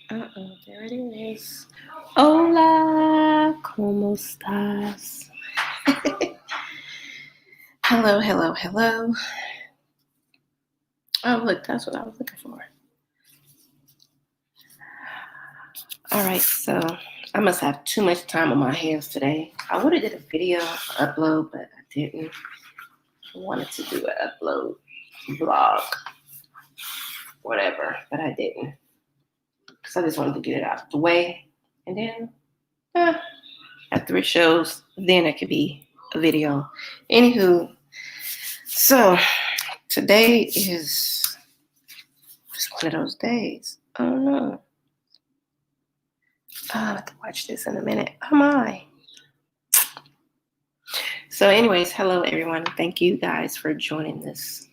There it is. Hola, ¿cómo estás? Hello, hello, hello. Oh, look, that's what I was looking for. All right, so I must have too much time on my hands today. I would have did a video upload, but I didn't. I wanted to do an upload vlog, whatever, but I didn't. Because I just wanted to get it out of the way. And then, after it shows, then it could be a video. Anywho, so today is just one of those days. I don't know. I'll have to watch this in a minute. Oh my. So, anyways, hello everyone. Thank you guys for joining this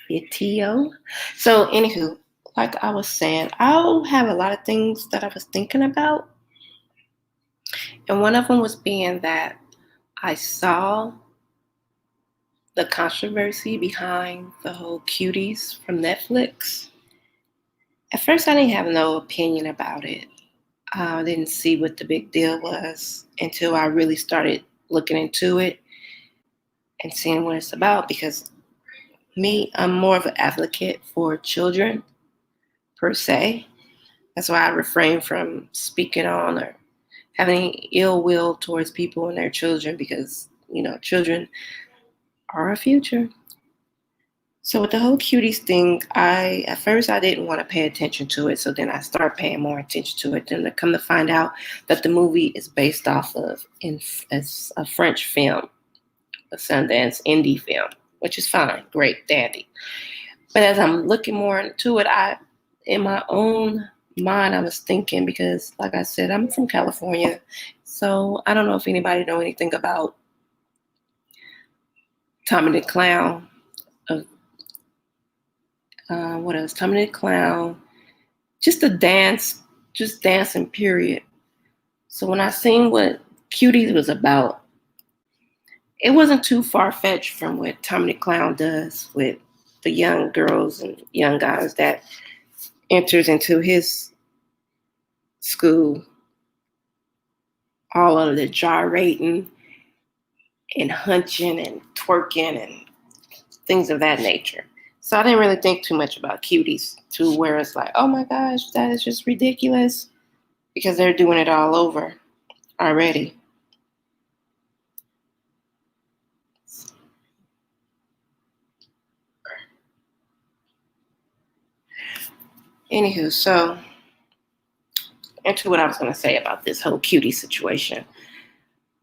video. So, anywho, like I was saying, I'll have a lot of things that I was thinking about. And one of them was being that I saw the controversy behind the whole Cuites from Netflix. At first, I didn't have no opinion about it. I didn't see what the big deal was until I really started looking into it and seeing what it's about. Because I'm more of an advocate for children per se. That's why I refrain from speaking on or having ill will towards people and their children because, children are our future. So with the whole Cuites thing, at first I didn't want to pay attention to it. So then I started paying more attention to it. Then to come to find out that the movie is based off of a French film, a Sundance indie film, which is fine, great, dandy. But as I'm looking more into it, in my own mind, I was thinking, because like I said, I'm from California. So I don't know if anybody know anything about Tommy the Clown. What else? Tommy the Clown. Just dancing, period. So when I seen what Cuites was about, it wasn't too far-fetched from what Tommy the Clown does with the young girls and young guys that enters into his school, all of the gyrating and hunching and twerking and things of that nature. So I didn't really think too much about Cuites to where it's like, oh my gosh, that is just ridiculous, because they're doing it all over already. Anywho, so into what I was going to say about this whole Cuites situation.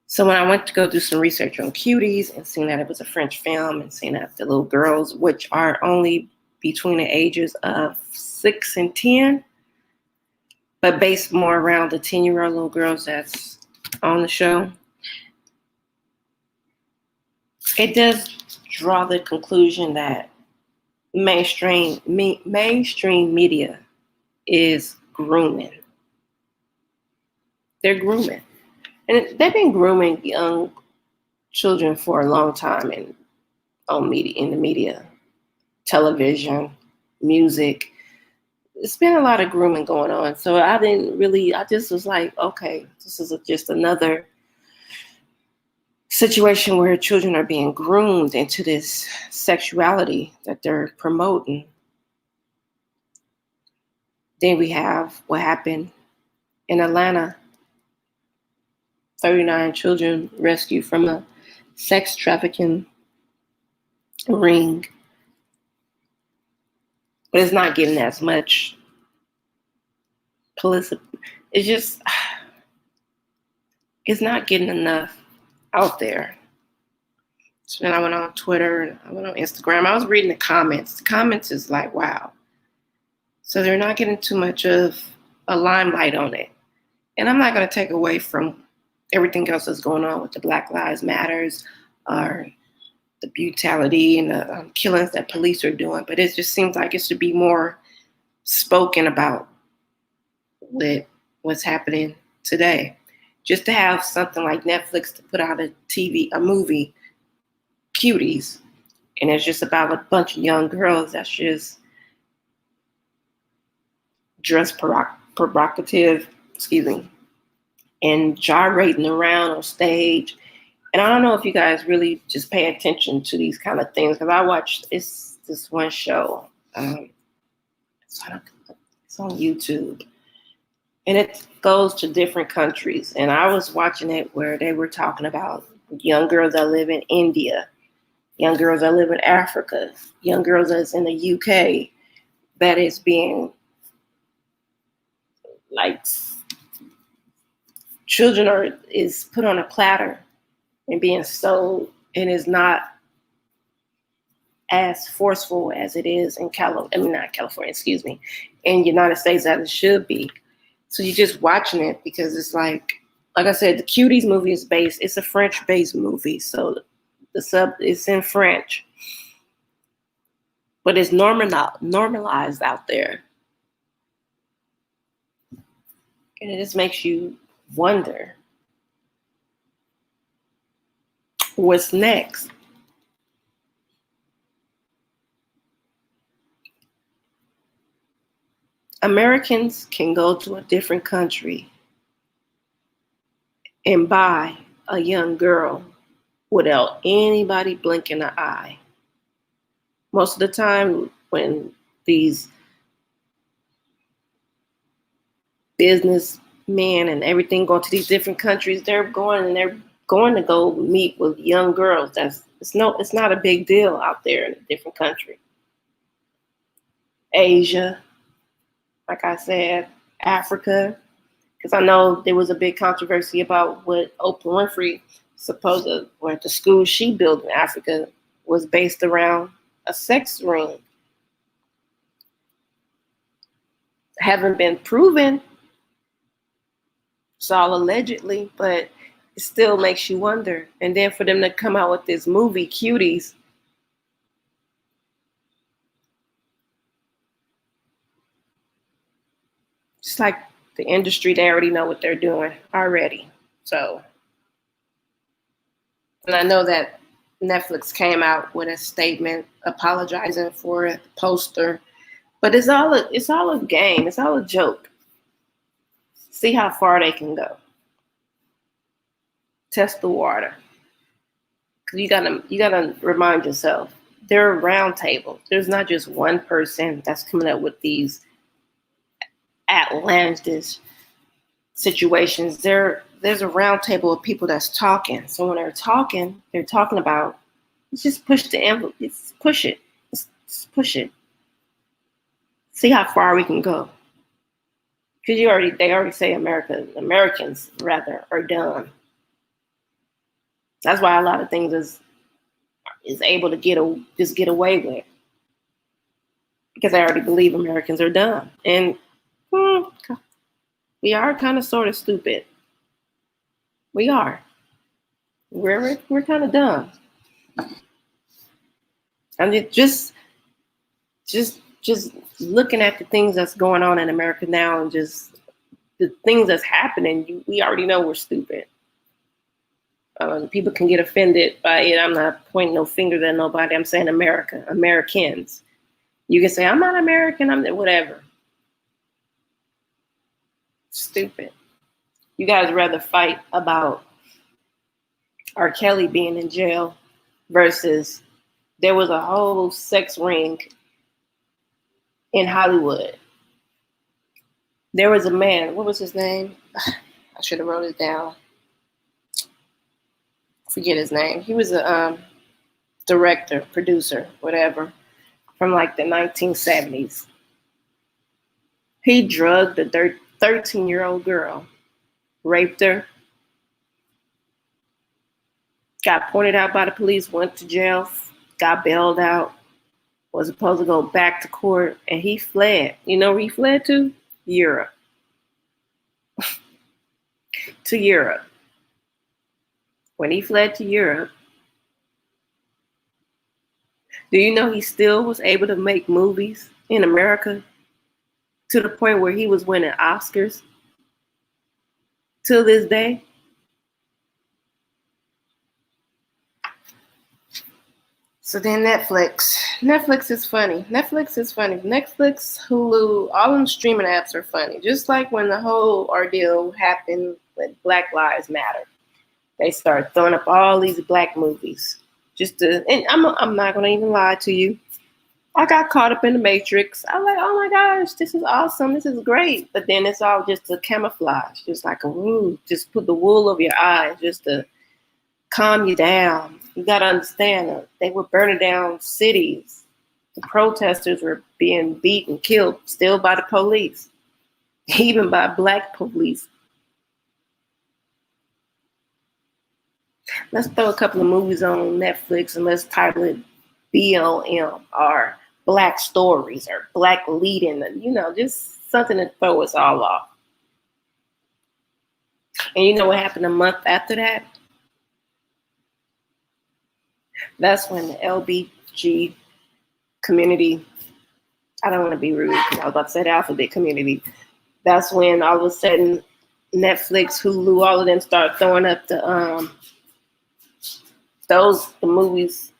So when I went to go do some research on Cuites and seeing that it was a French film and seeing that the little girls, which are only between the ages of 6 and 10, but based more around the 10-year-old little girls that's on the show, it does draw the conclusion that mainstream media is grooming. They're grooming. And they've been grooming young children for a long time in the media, television, music. It's been a lot of grooming going on. So I just was like, okay, this is just another situation where children are being groomed into this sexuality that they're promoting. Then we have what happened in Atlanta. 39 children rescued from a sex trafficking ring. But it's not getting as much publicity. It's not getting enough out there. So then I went on Twitter and I went on Instagram. I was reading the comments. The comments is like, wow. So they're not getting too much of a limelight on it. And I'm not going to take away from everything else that's going on with the Black Lives Matters or the brutality and the killings that police are doing. But it just seems like it should be more spoken about with what's happening today. Just to have something like Netflix to put out a movie, Cuites, and it's just about a bunch of young girls that's just dressed provocative, and gyrating around on stage. And I don't know if you guys really just pay attention to these kind of things, because I watched this one show. It's on YouTube, and it goes to different countries. And I was watching it where they were talking about young girls that live in India, young girls that live in Africa, young girls that's in the UK that is being like is put on a platter and being sold, and is not as forceful as it is in in the United States as it should be. So you're just watching it because it's like I said, the Cuites movie it's a French-based movie, so the sub is in French, but it's normalized out there, and it just makes you wonder what's next. Americans can go to a different country and buy a young girl without anybody blinking an eye. Most of the time when these businessmen and everything go to these different countries, they're going to go meet with young girls. It's not a big deal out there in a different country. Asia, like I said, Africa, because I know there was a big controversy about what Oprah Winfrey supposed went to school she built in Africa was based around a sex ring. Haven't been proven. It's all allegedly, but it still makes you wonder. And then for them to come out with this movie, Cuites, it's like the industry, they already know what they're doing already. So, and I know that Netflix came out with a statement apologizing for a poster, but it's all a game. It's all a joke. See how far they can go. Test the water. Cause you gotta remind yourself, they're a round table. There's not just one person that's coming up with these outlandish situations. There's a round table of people that's talking. So when they're talking about, let's just push the envelope. Let's push it. Let's push it. See how far we can go. Because they already say Americans rather are dumb. That's why a lot of things is able to get away with, because I already believe Americans are dumb, and we are kind of sort of stupid. We are. We're kind of dumb. And just looking at the things that's going on in America now, and just the things that's happening, we already know we're stupid. People can get offended by it. I'm not pointing no fingers at nobody. I'm saying Americans. You can say, I'm not American, I'm whatever. Stupid. You guys rather fight about R. Kelly being in jail versus there was a whole sex ring in Hollywood. There was a man, what was his name? I should have wrote it down. Forget his name. He was a director, producer, whatever, from like the 1970s. He drugged a 13-year-old girl, raped her, got pointed out by the police, went to jail, got bailed out, was supposed to go back to court, and he fled. You know where he fled to? Europe. To Europe. When he fled to Europe, do you know he still was able to make movies in America to the point where he was winning Oscars till this day? So then Netflix. Netflix is funny. Netflix, Hulu, all them streaming apps are funny. Just like when the whole ordeal happened with Black Lives Matter. They start throwing up all these black movies. And I'm not gonna even lie to you. I got caught up in the Matrix. I was like, oh my gosh, this is awesome. This is great. But then it's all just a camouflage, just like just put the wool over your eyes just to calm you down. You got to understand that they were burning down cities. The protesters were being beat and killed still by the police, even by black police. Let's throw a couple of movies on Netflix and let's title it BLM or Black Stories or Black Leading, just something to throw us all off. And you know what happened a month after that? That's when the LBG community, I don't want to be rude because I was about to say the alphabet community. That's when all of a sudden Netflix, Hulu, all of them start throwing up the movies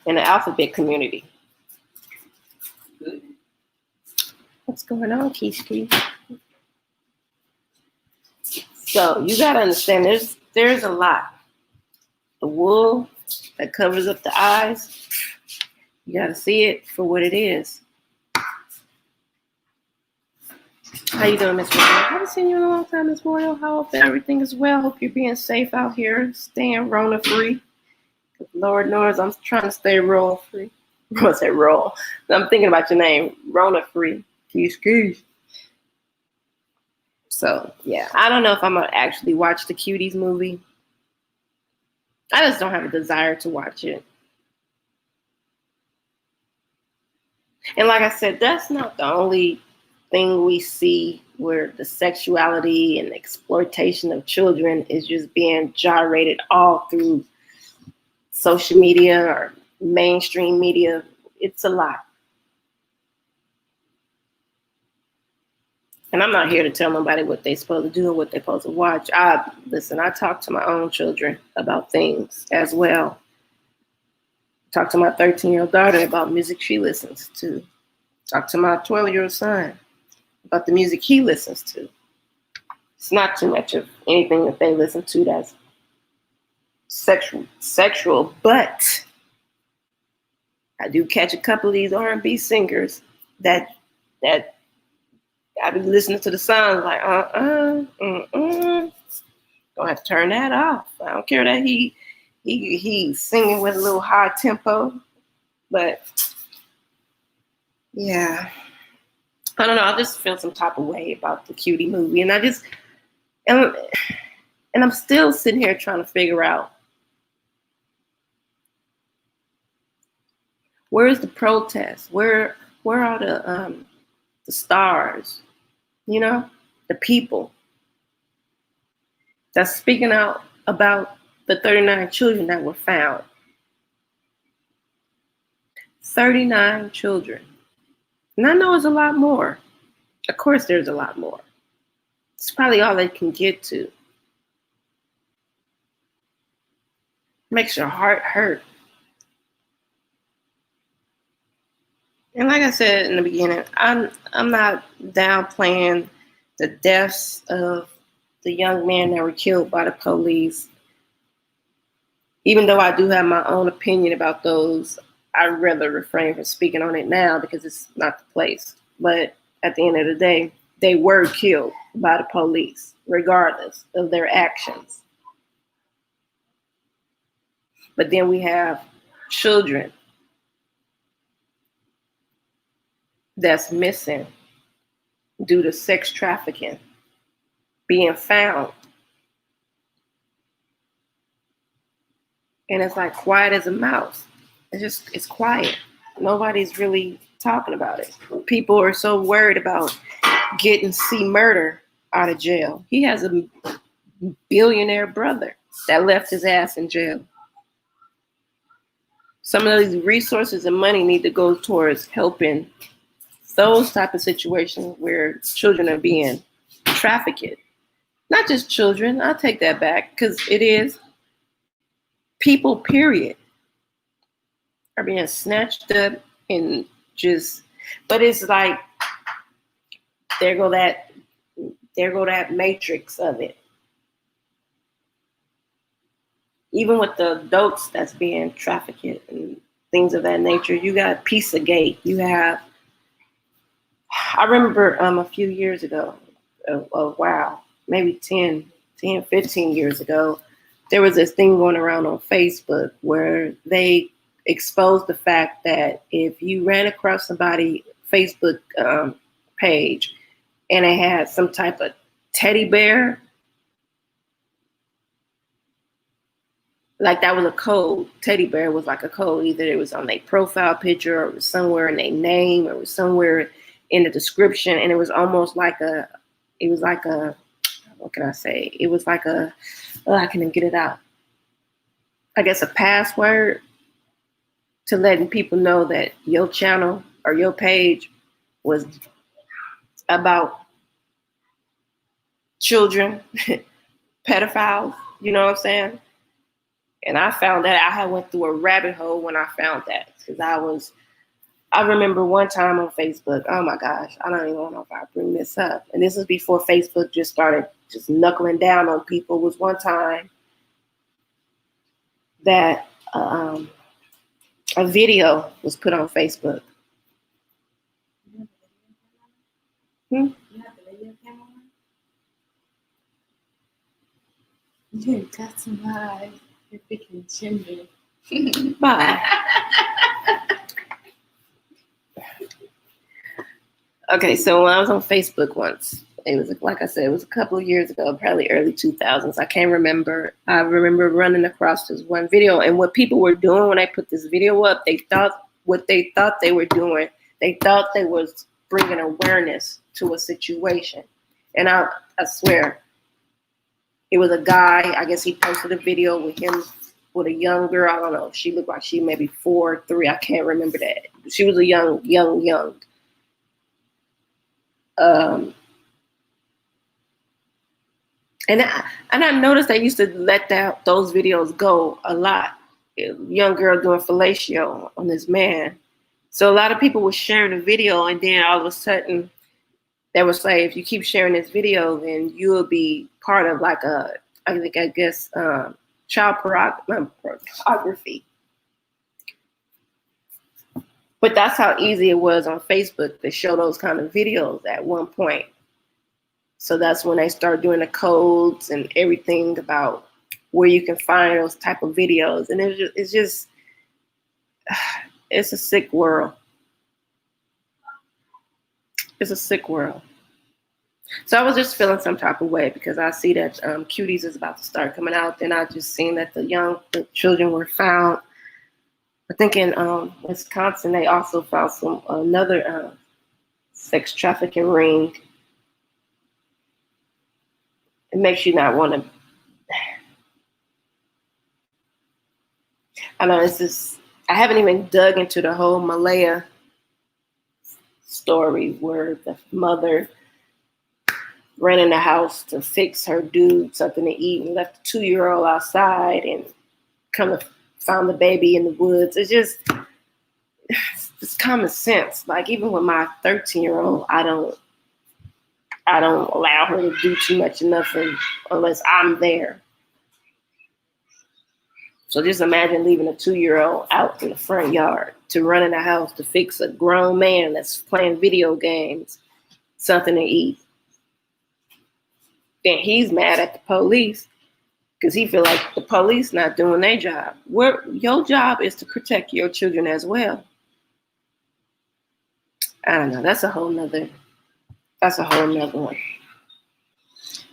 in the alphabet community. What's going on, Kishki? So you gotta understand there's a lot. The wool that covers up the eyes, you gotta see it for what it is. How you doing, Miss Royal? I haven't seen you in a long time, Miss Royal. How hope everything is well. Hope you're being safe out here, staying Rona free. Lord knows I'm trying to stay roll free. I say roll. I'm thinking about your name, Rona free. Keys. So yeah, I don't know if I'm gonna actually watch the Cuites movie. I just don't have a desire to watch it. And like I said, that's not the only thing we see where the sexuality and exploitation of children is just being gyrated all through social media or mainstream media. It's a lot. And I'm not here to tell nobody what they're supposed to do or what they're supposed to watch. I talk to my own children about things as well. Talk to my 13-year-old daughter about music she listens to. Talk to my 12-year-old son about the music he listens to. It's not too much of anything that they listen to that's sexual, but I do catch a couple of these R&B singers that I be listening to the songs like, gonna have to turn that off. I don't care that he's singing with a little high tempo, but yeah, I don't know. I just feel some type of way about the Cutie movie, and I'm still sitting here trying to figure out where's the protest? Where are the stars? The people that's speaking out about the 39 children that were found. 39 children. And I know it's a lot more. Of course, there's a lot more. It's probably all they can get to. Makes your heart hurt. And like I said in the beginning, I'm not downplaying the deaths of the young men that were killed by the police. Even though I do have my own opinion about those, I'd rather refrain from speaking on it now because it's not the place. But at the end of the day, they were killed by the police, regardless of their actions. But then we have children that's missing due to sex trafficking, being found. And it's like quiet as a mouse. It's quiet. Nobody's really talking about it. People are so worried about getting C. Murder out of jail. He has a billionaire brother that left his ass in jail. Some of these resources and money need to go towards helping those type of situations where children are being trafficked. Not just children, I'll take that back because it is people, period, are being snatched up and just, but it's like, there go that matrix of it. Even with the adults that's being trafficked and things of that nature, you got Pizzagate. You have, I remember a few years ago, wow, maybe 10, 15 years ago, there was this thing going around on Facebook where they exposed the fact that if you ran across somebody's Facebook page and they had some type of teddy bear, like that was a code. Teddy bear was like a code. Either it was on their profile picture or it was somewhere in their name or it was somewhere in the description. And it was almost like what can I say? It was like I can't even get it out. I guess a password to letting people know that your channel or your page was about children, pedophiles, you know what I'm saying? And I found that I went through a rabbit hole when I found that, because I remember one time on Facebook, oh my gosh, I don't even know if I bring this up. And this was before Facebook just started just knuckling down on people. It was one time that a video was put on Facebook. You have the video camera on? You got some eyes. You're freaking chimney. Bye. Okay, so when I was on Facebook once, it was, like I said, it was a couple of years ago, probably early 2000s. I can't remember. I remember running across this one video, and what people were doing when I put this video up, they thought they were doing, they thought they was bringing awareness to a situation. And I swear, it was a guy, I guess he posted a video with him with a young girl. I don't know. She looked like she maybe 4 or 3. I can't remember that. She was a young. And I noticed they used to let those videos go a lot. Young girl doing fellatio on this man. So a lot of people were sharing the video, and then all of a sudden they would say, if you keep sharing this video, then you will be part of like child pornography. But that's how easy it was on Facebook to show those kind of videos at one point. So that's when they start doing the codes and everything about where you can find those type of videos. And it's just it's a sick world. It's a sick world. So I was just feeling some type of way because I see that Cuites is about to start coming out. Then I just seen that the children were found. I think in Wisconsin, they also found another sex trafficking ring. It makes you not want to. I know I haven't even dug into the whole Malaya story where the mother ran in the house to fix her dude something to eat and left the 2-year-old outside and found the baby in the woods. It's common sense. Like even with my 13-year-old, I don't allow her to do too much of nothing unless I'm there. So just imagine leaving a 2-year-old out in the front yard to run in the house to fix a grown man that's playing video games something to eat. Then he's mad at the police because he feel like the police not doing their job. Your job is to protect your children as well. I don't know. That's a whole nother one.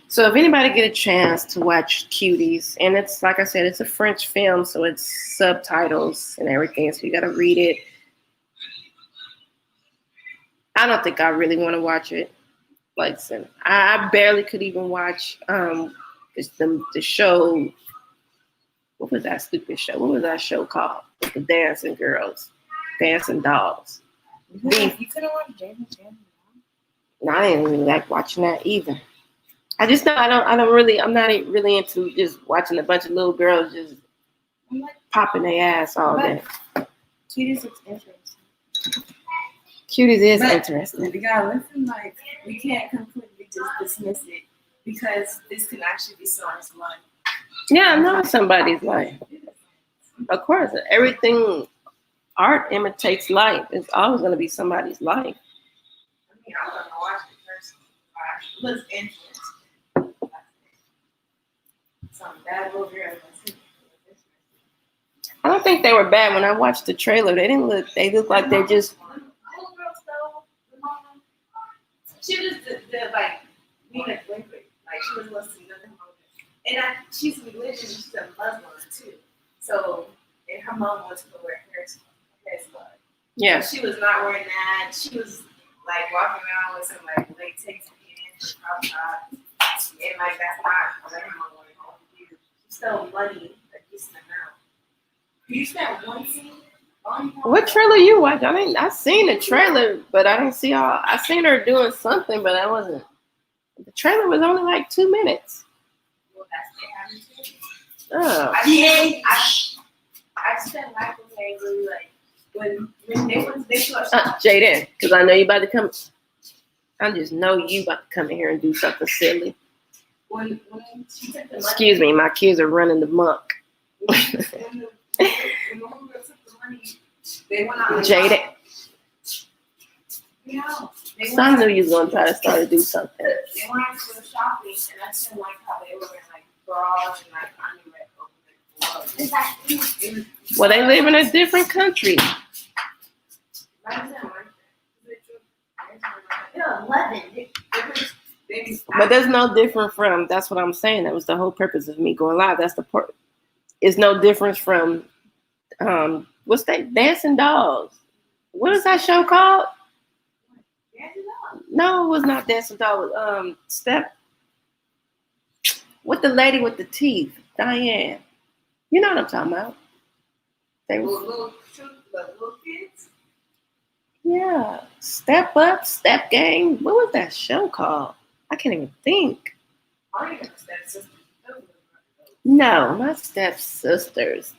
So if anybody get a chance to watch Cuites, and it's like I said, it's a French film, so it's subtitles and everything, so you got to read it. I don't think I really want to watch it. Like, I barely could even watch the show. What was that stupid show? What was that show called? With the dancing girls, dancing dolls. You could have watched Dancing Dolls. No, I didn't really like watching that either. I just know I'm not really into just watching a bunch of little girls just popping their ass all day. Cuites looks interesting. Cuites is interesting. You gotta listen, like, we can't completely just dismiss it because this can actually be someone's life. Yeah, I know somebody's life. Of course, everything art imitates life. It's always going to be somebody's life. I mean, I don't know watch the first. It looks interesting. Some bad little girls. I don't think they were bad when I watched the trailer. They didn't look. They look like they're just. She was the like Nina Blinker. Like she was listening to her mom, and she's religious. She's a Muslim too. So and her mom was to wear hair slug. Yeah. So she was not wearing that. She was like walking around with some like latex pants, crop top, and like that's not what her mom wanted to do. She stole money a decent amount. You spent one scene. What trailer you watch? I seen the trailer, but I didn't see all. I seen her doing something, but I wasn't. The trailer was only like 2 minutes. Well, that's the Oh. I spent life with her really like when they saw Jaden, because I know you about to come. I just know you about to come in here and do something silly. When she took the money, Excuse me, my kids are running the muck. when the homegirl took the money, they went out. Jaden. No, So I knew you was gonna try to start to do something. They went out to go shopping, and I didn't like how they were in like bras and like underwear over the gloves. Well, they live in a different country. But there's no different from. That's what I'm saying. That was the whole purpose of me going live. That's the part. It's no difference from. What's that? Dancing Dolls. What is that show called? No, it was not Dancing Dolls. Step. With the lady with the teeth, Diane. You know what I'm talking about? They were little kids. Yeah, Step Up, Step Gang. What was that show called? I can't even think. I don't even know stepsisters. No, not Stepsisters.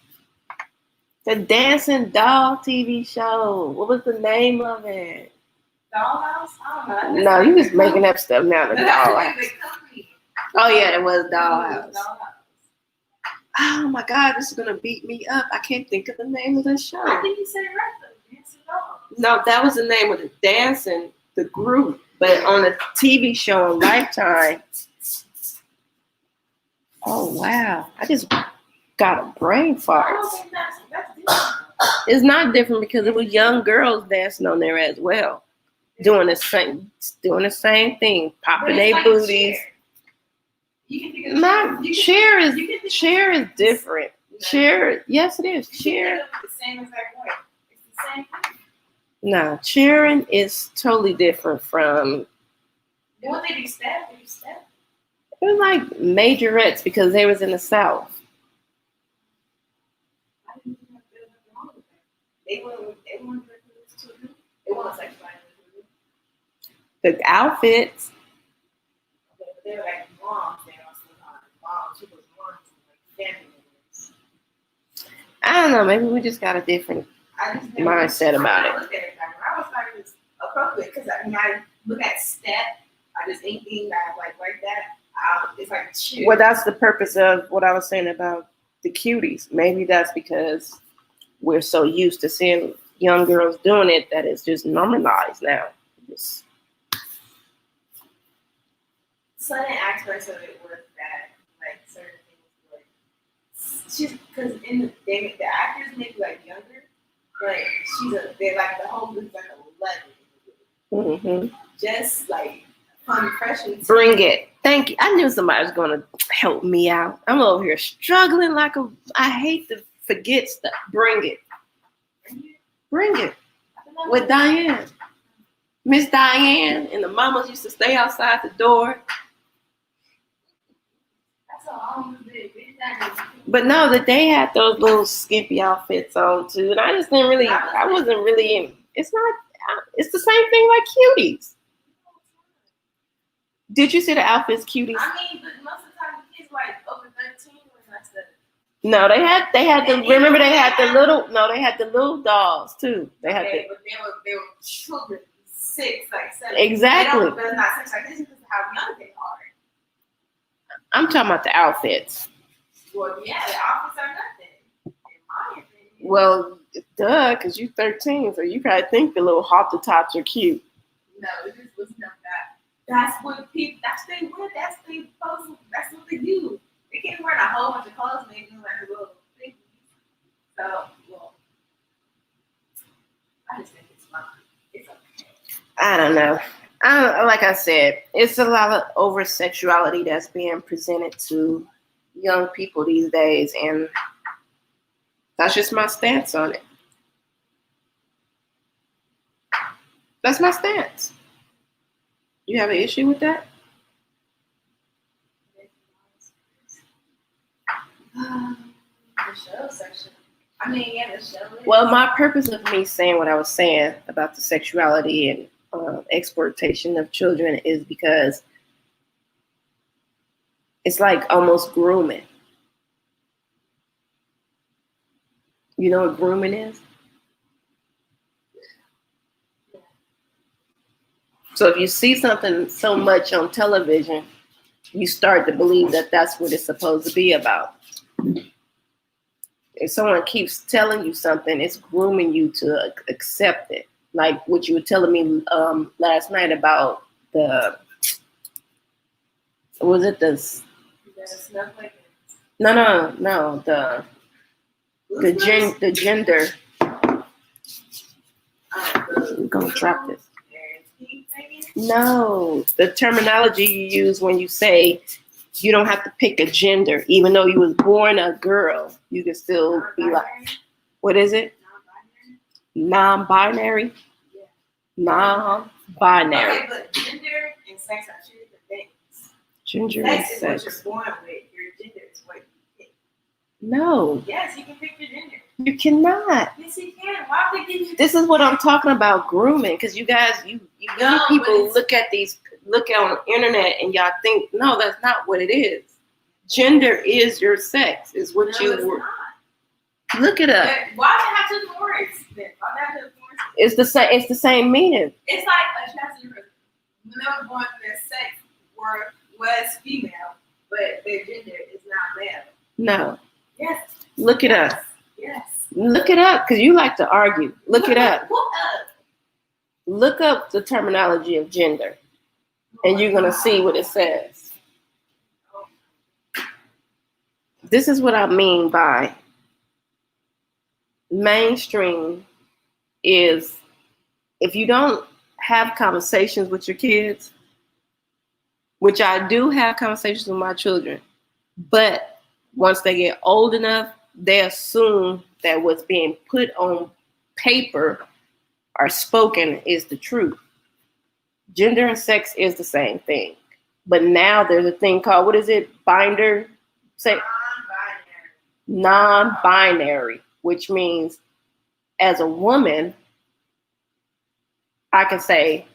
The Dancing Doll TV show. What was the name of it? Dollhouse? I don't know. No, you just making up stuff now. The Dollhouse. Oh yeah, it was Dollhouse. Oh my God, this is gonna beat me up. I can't think of the name of the show. I think you said it right though. Dancing Dolls. No, that was the name of the dancing, the group. But on the TV show on Lifetime. Oh wow. I just got a brain fart. I don't think that's different. It's not different because it was young girls dancing on there as well. Doing the same thing, popping their like booties. Cheer is different. Cheer, yes it is. Cheer. The same exact way. It's the same thing. No, cheering is totally different from. What they do step? They do step. It was like majorettes because they was in the South. I didn't think there was nothing wrong with that. They want to do. They want to sexualize it. The outfits. Okay, but they were like moms. They also moms. She was moms like family members. I don't know. Maybe we just got a different mindset about it. I looked at it. I was like, it's appropriate because I mean, I look at step. I just anything that like that. It's like cheer. Well, that's the purpose of what I was saying about the cuties. Maybe that's because we're so used to seeing young girls doing it that it's just normalized now. Just... Certain aspects of it were that, like certain things, like because in the actors make like younger, but they're like the whole group's like 11. Mm-hmm. Just like fun, fresh and bring it. Thank you. I knew somebody was gonna help me out. I'm over here struggling I hate to forget stuff. Bring it. Bring it. With Diane. Miss Diane and the mamas used to stay outside the door. That's all but no, that they had those little skimpy outfits on too. And I wasn't really in. It's the same thing like Cuties. Did you see the outfits, Cuties? I mean, but most of the time the kids like over 13 when I said No, they had the remember they had the little dolls too. They had Okay, but they were children, 6, like 7. Exactly. They're not 6 like this because of how young they are. I'm talking about the outfits. Well, yeah, the outfits are nothing, in my opinion. Well, duh, because you're 13, so you probably think the little hop the tops are cute. No, it just was not that. That's what people. That's they wear. That's they post. That's what they do. They can't wear a whole bunch of clothes and they do like a little thing. So, well, I just think it's fun. It's okay. I don't know. Like I said, it's a lot of over sexuality that's being presented to young people these days, and that's just my stance on it. That's my stance. You have an issue with that? The show section. I mean, yeah, the show. Well, my purpose of me saying what I was saying about the sexuality and exploitation of children is because it's like almost grooming. You know what grooming is? So if you see something so much on television, you start to believe that that's what it's supposed to be about. If someone keeps telling you something, it's grooming you to accept it. Like what you were telling me last night about was it the snowflake? No, the gender. I'm gonna drop this. No, the terminology you use when you say you don't have to pick a gender, even though you was born a girl, you can still be like, what is it? Non-binary? Yeah. Non-binary. Okay, but gender and sex are 2 different things. Gender sex and is sex. what you're born with. Your gender is what you pick. No. Yes, you can pick your gender. You cannot. Yes, you can. Why would they give you? This is what I'm talking about, grooming, because you guys, you people look on the internet and y'all think, no, that's not what it is. Gender is your sex, is what you were. Look it up. Why do they have 2 words then? Why do they have 2 words? It's the same meaning. It's like a transgender person. When they were born, their sex was female, but their gender is not male. No. Yes. Look it up. Yes. Look it up, because you like to argue. Look it up. What up? Look up the terminology of gender, and you're going to see what it says. This is what I mean by mainstream is if you don't have conversations with your kids, which I do have conversations with my children, but once they get old enough, they assume that what's being put on paper or spoken is the truth. Gender and sex is the same thing. But now there's a thing called, what is it? Non-binary, which means as a woman, I can say,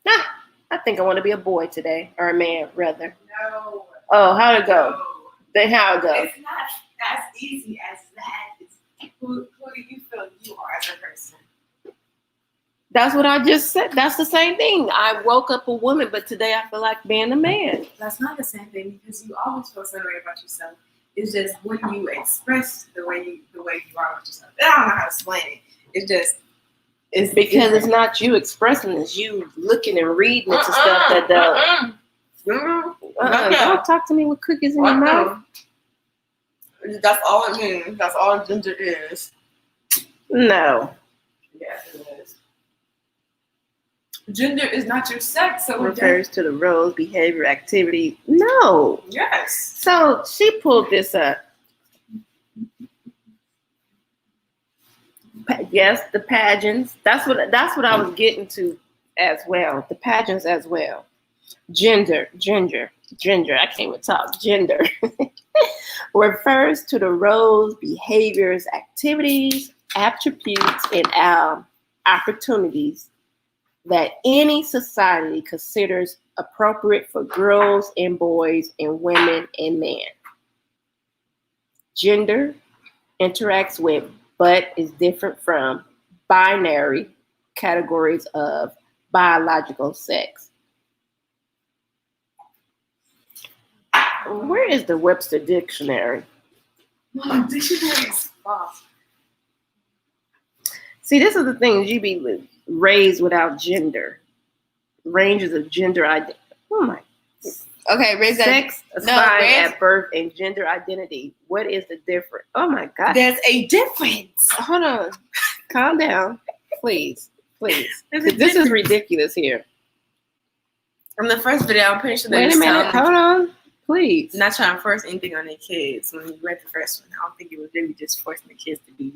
I think I want to be a boy today, or a man, rather. No. Oh, how'd it go? No. Then how'd it go? It's not as easy as that. It's who do you feel you are as a person? That's what I just said. That's the same thing. I woke up a woman, but today I feel like being a man. That's not the same thing because you always feel some way about yourself. It's just when you express the way you are with yourself. I don't know how to explain it. It's because it's not you expressing, it's you looking and reading into stuff that does. Don't talk to me with cookies in your mouth. That's all it means. That's all gender is. No. Yes, it is. Gender is not your sex, so it refers to the roles, behavior, activity. No. Yes. So she pulled this up. Yes, the pageants. That's what I was getting to as well. The pageants as well. Gender. I can't even talk. Gender refers to the roles, behaviors, activities, attributes, and opportunities that any society considers appropriate for girls and boys and women and men. gender, interacts with, but is different from binary categories of biological sex. Where is the Webster Dictionary? Dictionary is false. See, this is the thing. You be raised without gender. Ranges of gender identity. Oh my. Okay, raise that. Sex assigned at birth and gender identity. What is the difference? Oh my God. There's a difference. Hold on. Calm down. Please. This is ridiculous here. From the first video, I'm pretty sure they Wait a minute. Hold on. Please. Not trying to force anything on their kids. When you read the first one, I don't think it was really just forcing the kids to be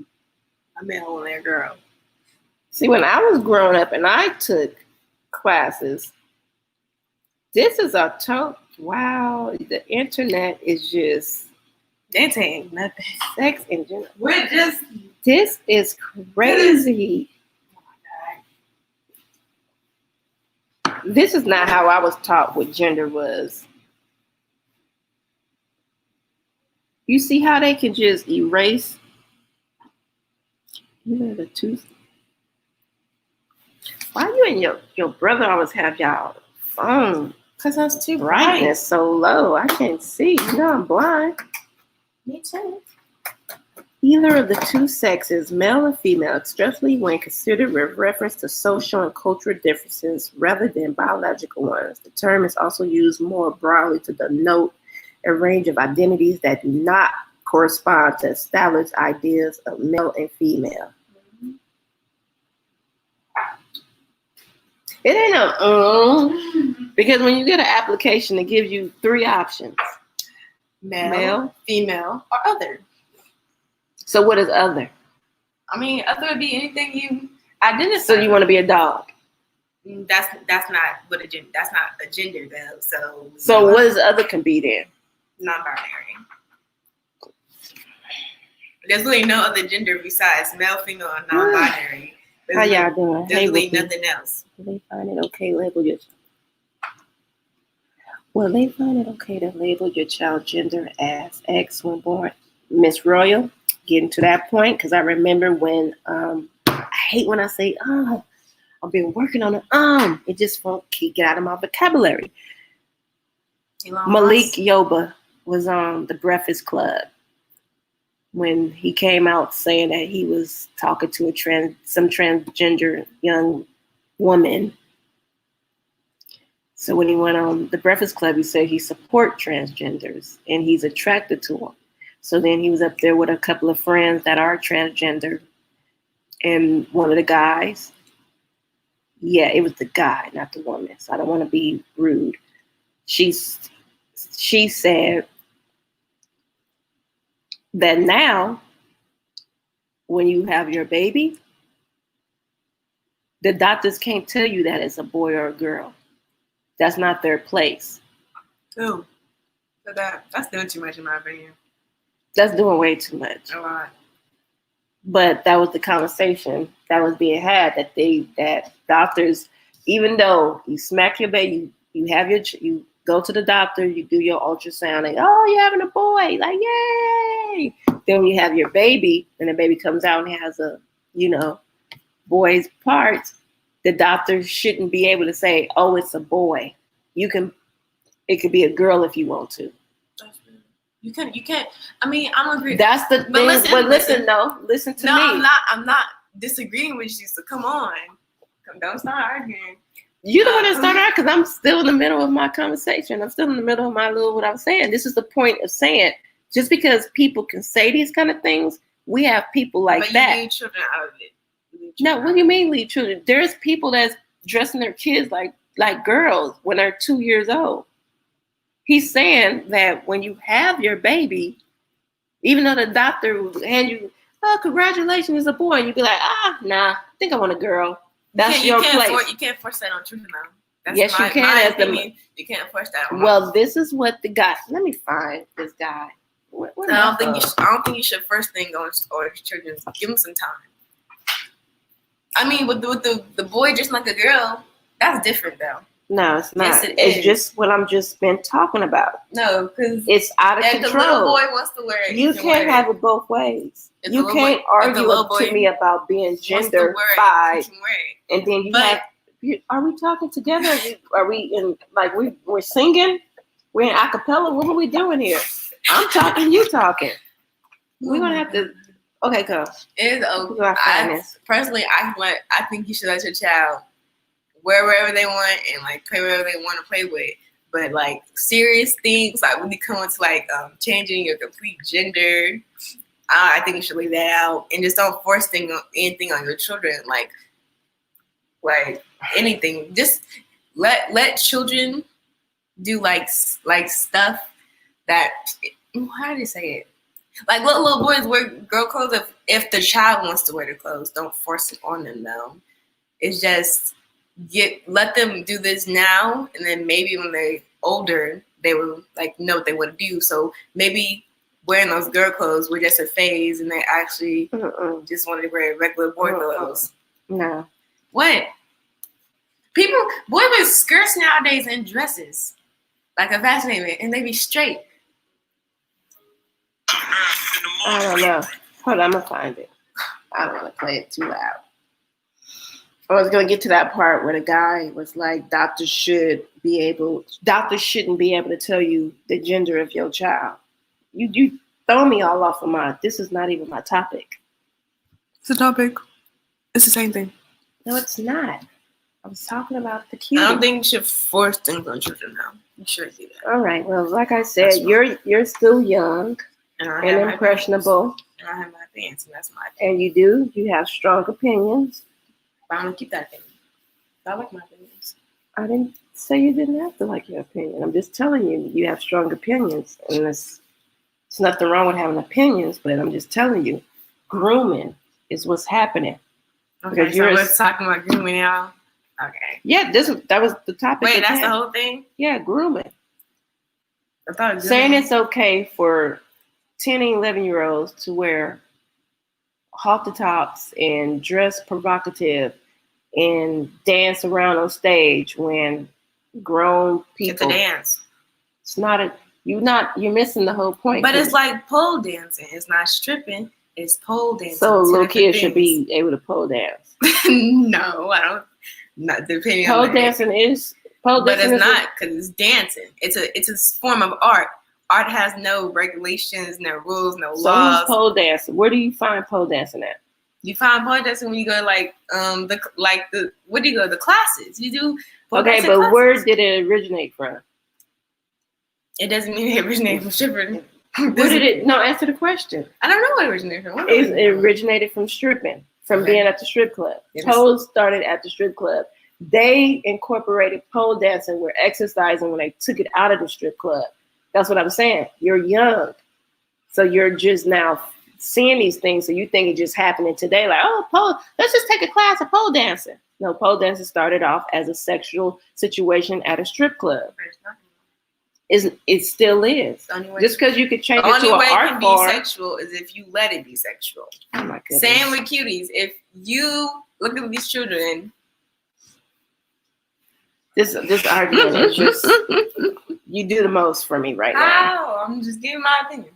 a male and a girl. See, when I was growing up and I took classes, this is a total, wow, the internet is just, They ain't nothing. sex in general. This is crazy. Oh my God. This is not how I was taught what gender was. You see how they can just erase the two. Why you and your brother always have y'all phone? Because that's too Brightness so low. I can't see. You know I'm blind. Me too. Either of the two sexes, male and female, especially when considered with reference to social and cultural differences rather than biological ones. The term is also used more broadly to denote a range of identities that do not correspond to established ideas of male and female. It ain't because when you get an application, it gives you 3 options. Male, female, or other. So what is other? I mean, other would be anything you identify. So you want to be a dog? That's not what a gender. That's not a gender though. So what is other can be then? Non-binary. There's really no other gender besides male, female, or non-binary. How y'all doing? There's really nothing else. Will they find it okay label your child? Will they find it okay to label your child gender as X when born? Miss Royal, getting to that point, because I remember when I hate when I say I've been working on it. It just won't get out of my vocabulary. Malik Yoba was on the Breakfast Club when he came out saying that he was talking to some transgender young woman. So when he went on the Breakfast Club, he said he supports transgenders and he's attracted to them. So then he was up there with a couple of friends that are transgender, and one of the guys, it was the guy, not the woman. So I don't want to be rude. She said that now, when you have your baby, the doctors can't tell you that it's a boy or a girl. That's not their place. Ooh, so that's doing too much in my opinion. That's doing way too much. A lot. But that was the conversation that was being had, that doctors, even though you smack your baby, you go to the doctor, you do your ultrasound, and you're having a boy, like yay. Then when you have your baby, and the baby comes out and has a, boy's parts, the doctor shouldn't be able to say, it's a boy. It could be a girl if you want to. You can't. I mean, I don't agree. That's the thing. Listen to me. I'm not disagreeing with you. So come on, don't start arguing. You don't want to start arguing because I'm still in the middle of my conversation. I'm still in the middle of what I'm saying. This is the point of saying, just because people can say these kind of things, we have people like that. You leave children out of it. No, what do you mean leave children? There's people that's dressing their kids like girls when they're 2 years old. He's saying that when you have your baby, even though the doctor will hand you, congratulations, it's a boy, and you'd be like, nah, I think I want a girl. That's your place. You can't force that on children now. Yes, you can. You can't force that on Well, this is what the guy, let me find this guy. I don't think you should first thing on or children. Give them some time. I mean, with the boy just like a girl, that's different though. No, it's not. Yes, it it's is. just what I'm just been talking about. No, because It's out of if control. the little boy wants to wear it, You can't have it both ways. If You the can't little boy- if the argue little to boy me about being wants to wear gender-fied, it, he can wear it. and then you But- have. Are we talking together? Are we in like we're singing? We're in acapella. What are we doing here? I'm talking. You talking? We're gonna have to. Okay, go. It's Who do I find this? personally, I think you should let your child wear wherever they want and like play wherever they want to play with. But like serious things, like when you come into like changing your complete gender, I think you should leave that out and just don't force anything on your children. Like anything, just let children do like stuff that, how do you say it? Like let little boys wear girl clothes if the child wants to wear the clothes. Don't force it on them though. It's just let them do this now, and then maybe when they're older, they will like know what they want to do. So maybe wearing those girl clothes were just a phase, and they actually just wanted to wear regular boy clothes. No. What? Boys wear skirts nowadays and dresses, like a fascinating, and they be straight. I don't know. Hold on, I'm gonna find it. I don't want to play it too loud. I was gonna get to that part where the guy was like, doctors shouldn't be able to tell you the gender of your child. You throw me all off of this is not even my topic. It's a topic. It's the same thing. No, it's not. I was talking about the Cuite. I don't think you should force things on children now. You shouldn't do that. All right. Well, like I said, you're still young and impressionable. And I have my opinions, and that's my opinion. And you have strong opinions. But I'm gonna keep that opinion. I like my opinions. I didn't say you didn't have to like your opinion. I'm just telling you have strong opinions, and it's nothing wrong with having opinions. But I'm just telling you, grooming is what's happening. Okay, so we're talking about grooming now. Okay. Yeah, that was the topic. Wait, that's the whole thing? Yeah, grooming. I thought saying it's okay for 10 and 11-year-olds to wear halter tops and dress provocative and dance around on stage when grown people. It's a dance. It's not you're missing the whole point. But it's like pole dancing. It's not stripping. It's pole dancing. So little kids should be able to pole dance. No, I don't. Not depending pole on dancing is pole but dancing. But it's not because it's dancing. It's a form of art. Art has no regulations, no rules, no laws. So who's pole dancing? Where do you find pole dancing at? You find pole dancing when you go where do you go? The classes. You do pole okay, but classes. Where did it originate from? It doesn't mean it originated from stripping. Where did it? No, answer the question. I don't know what it originated from. It originated from stripping, from being at the strip club. Yes. Poles started at the strip club. They incorporated pole dancing, were exercising when they took it out of the strip club. That's what I'm saying. You're young, so you're just now seeing these things. So you think it's just happening today, like, oh, let's just take a class of pole dancing. No, pole dancing started off as a sexual situation at a strip club. It still is. Just because you could change it to an art form. The only way it can be sexual is if you let it be sexual. Oh my goodness. Same with cuties. If you look at these children. This argument is just, you do the most for me right now. I'm just giving my opinion.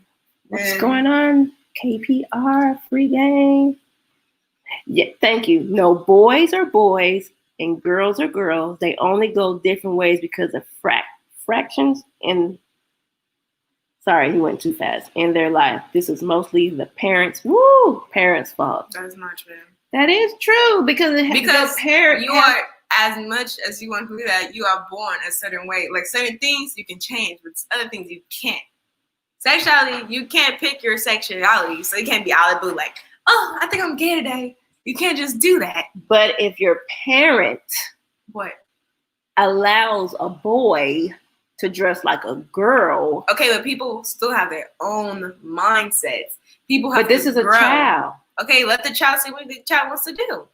What's going on? KPR, free game. Yeah, thank you. No, boys are boys and girls are girls. They only go different ways because of fractions in, sorry, he went too fast, in their life. This is mostly the parents' fault. That's not true. That is true because you are, as much as you want to do that, you are born a certain way. Like certain things you can change, but other things you can't. Sexuality, you can't pick your sexuality, so you can't be all blue like, oh, I think I'm gay today. You can't just do that. But if your parent allows a boy to dress like a girl. Okay, but people still have their own mindsets. But this is a child. Okay, let the child see what the child wants to do.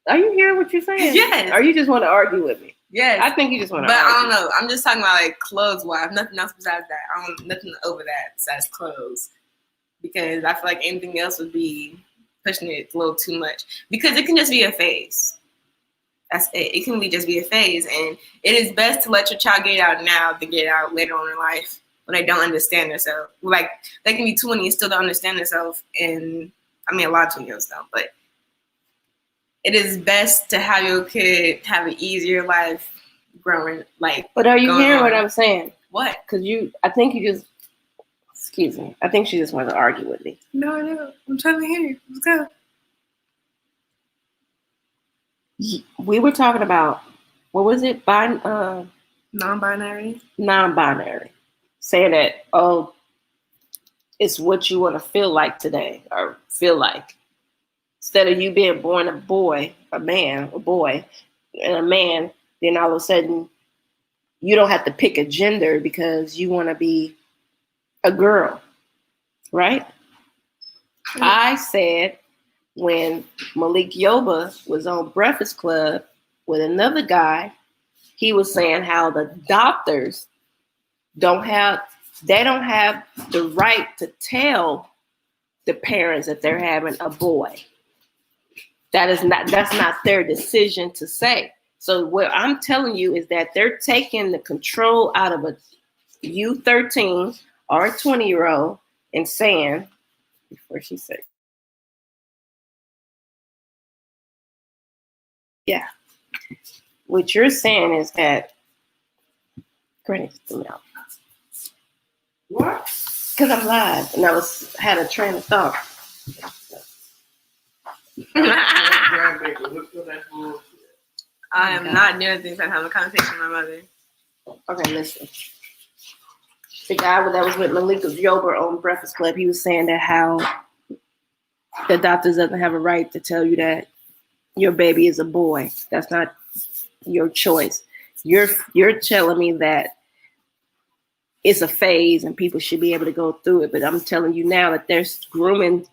Are you hearing what you're saying? Yes. Or you just want to argue with me? Yes. I think you just want to argue. But I don't know. I'm just talking about like clothes-wise. Nothing else besides that. Nothing over that besides clothes. Because I feel like anything else would be pushing it a little too much. Because it can just be a phase. That's it. It can just be a phase, and it is best to let your child get it out now than get it out later on in life when they don't understand themselves. Like they can be 20 and still don't understand themselves, and I mean a lot of 20-year-olds don't, but it is best to have your kid have an easier life growing. Like, but are you hearing on. what I'm saying? What? Because I think you just. Excuse me. I think she just wanted to argue with me. No, I'm trying to hear you. Let's go. We were talking about, what was it? Non-binary. Non-binary. Saying that, oh, it's what you want to feel like today or feel like. Instead of you being born a boy, a boy, and a man, then all of a sudden you don't have to pick a gender because you want to be a girl, right? Mm-hmm. I said when Malik Yoba was on Breakfast Club with another guy, he was saying how the doctors don't have the right to tell the parents that they're having a boy. That's not their decision to say. So what I'm telling you is that they're taking the control out of a U13 or a 20-year-old and saying, before she said, yeah. What you're saying is that, Granny, me out. What? Because I'm live and I had a train of thought. I am not doing things. I'm having a conversation with my mother. Okay, listen. The guy that was with Malik Yoba on Breakfast Club, he was saying that how the doctors doesn't have a right to tell you that your baby is a boy. That's not your choice. You're telling me that it's a phase and people should be able to go through it. But I'm telling you now that there's grooming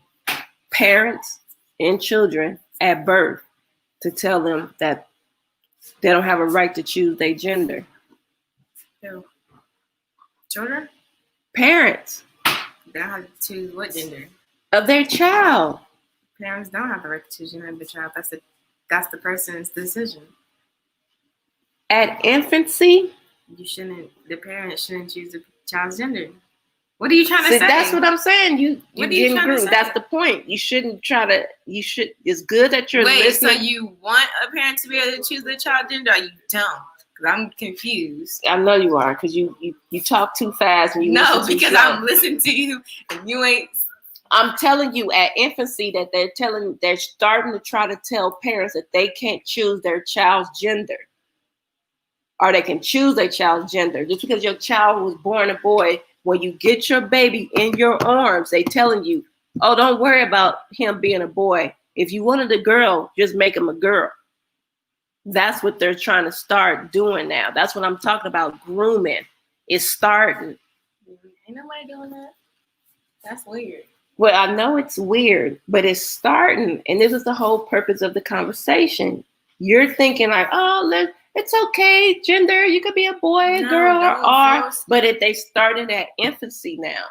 parents and children at birth to tell them that they don't have a right to choose their gender. Who? Children? Parents. They don't have to choose what gender? Of their child. Parents don't have the right to choose gender of the child. That's the person's decision. At infancy? The parents shouldn't choose the child's gender. What are you trying to say? That's what I'm saying. What are you trying to say? That's the point. You shouldn't try to, it's good that you're listening. So you want a parent to be able to choose their child gender or you don't? Because I'm confused. I know you are, because you talk too fast. And no, because I'm listening to you and you ain't. I'm telling you at infancy that they're starting to try to tell parents that they can't choose their child's gender. Or they can choose their child's gender. Just because your child was born a boy, when you get your baby in your arms, they telling you, oh, don't worry about him being a boy. If you wanted a girl, just make him a girl. That's what they're trying to start doing now. That's what I'm talking about. Grooming is starting. Ain't nobody doing that. That's weird. Well, I know it's weird, but it's starting. And this is the whole purpose of the conversation. You're thinking like, oh, it's okay, gender. You could be a boy, a girl, or but if they started at infancy now,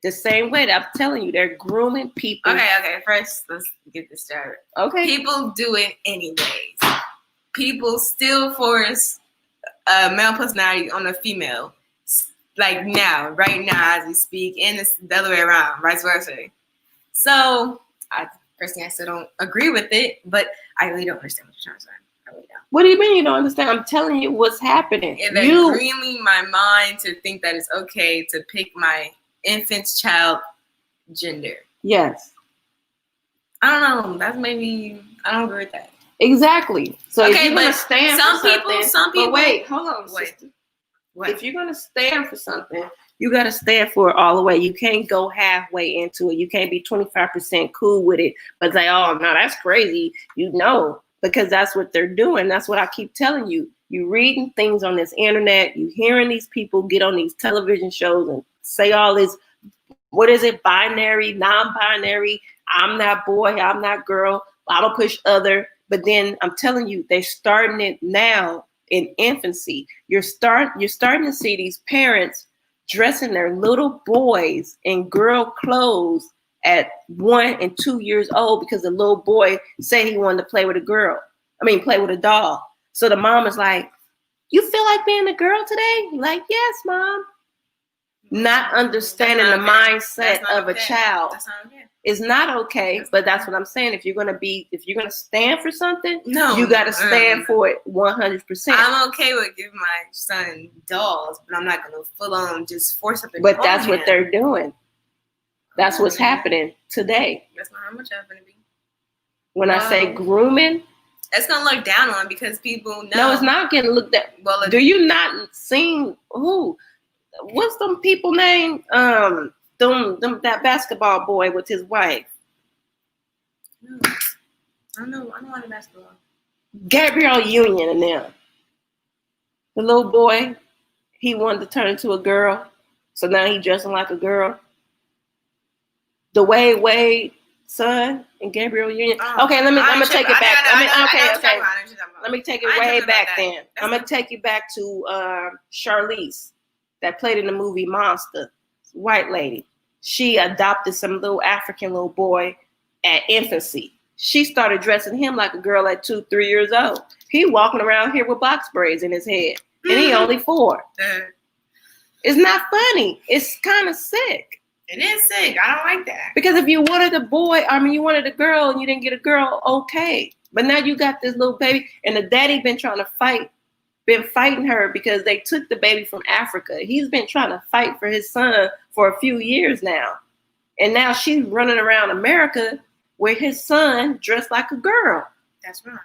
the same way that I'm telling you, they're grooming people. Okay. First, let's get this started. Okay. People do it anyways. People still force a male personality on a female, like right now as we speak, and it's the other way around, vice versa. So, I personally still don't agree with it, but I really don't understand what you're trying to say. What do you mean you don't understand? I'm telling you what's happening. And they're dreaming my mind to think that it's okay to pick my infant's child gender. Yes. I don't know. That's maybe I don't agree with that. Exactly. So okay, if you're gonna stand for some people. But wait, hold on. What? If you're gonna stand for something, you gotta stand for it all the way. You can't go halfway into it. You can't be 25% cool with it, but say, oh no, that's crazy. Because that's what they're doing. That's what I keep telling you. You reading things on this internet, you hearing these people get on these television shows and say all this, what is it, binary, non-binary, I'm not boy, I'm not girl, I'm gonna push other. But then I'm telling you, they're starting it now in infancy. You're starting to see these parents dressing their little boys in girl clothes at 1 and 2 years old because the little boy said he wanted to play with a girl. play with a doll. So the mom is like, "You feel like being a girl today?" Like, "Yes, mom." Not understanding the mindset of a child. That's not okay. It's not okay, but that's what I'm saying. If you're gonna stand for something, you gotta stand for it 100%. I'm okay with giving my son dolls, but I'm not gonna full on just force something. But that's what they're doing. That's what's happening today. That's not how much I'm gonna be. When I say grooming, it's gonna look down on because people know. No, it's not getting looked at. Well, do you not seen who? What's them people name? That basketball boy with his wife. I don't know any basketball. Gabrielle Union and them. The little boy, he wanted to turn into a girl, so now he dressing like a girl. The Wade son and Gabrielle Union. Okay, I'm gonna take it back. Okay. Let me take it way back then. I'm gonna take you back to Charlize, that played in the movie Monster. White lady. She adopted some little African little boy at infancy. She started dressing him like a girl at 2-3 years old. He walking around here with box braids in his head, and he only 4. It's not funny. It's kind of sick. It is sick. I don't like that. Because if you wanted a boy, you wanted a girl, and you didn't get a girl, okay. But now you got this little baby, and the daddy been fighting her because they took the baby from Africa. He's been trying to fight for his son for a few years now. And now she's running around America with his son dressed like a girl. That's right.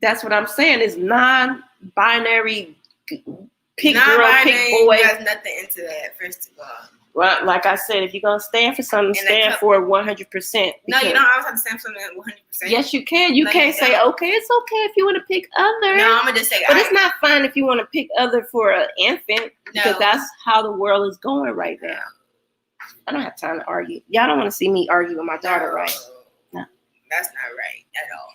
That's what I'm saying. It's non-binary, pick girl, pick boy. There's nothing into that, first of all. Well, like I said, if you're going to stand for something, stand for it 100%. No, you don't always have to stand for something 100%. Yes, you can. You can't say, okay, it's okay if you want to pick other. No, I'm going to just say. But it's not fun if you want to pick other for an infant, because that's how the world is going right now. I don't have time to argue. Y'all don't want to see me argue with my daughter, right? No. That's not right at all.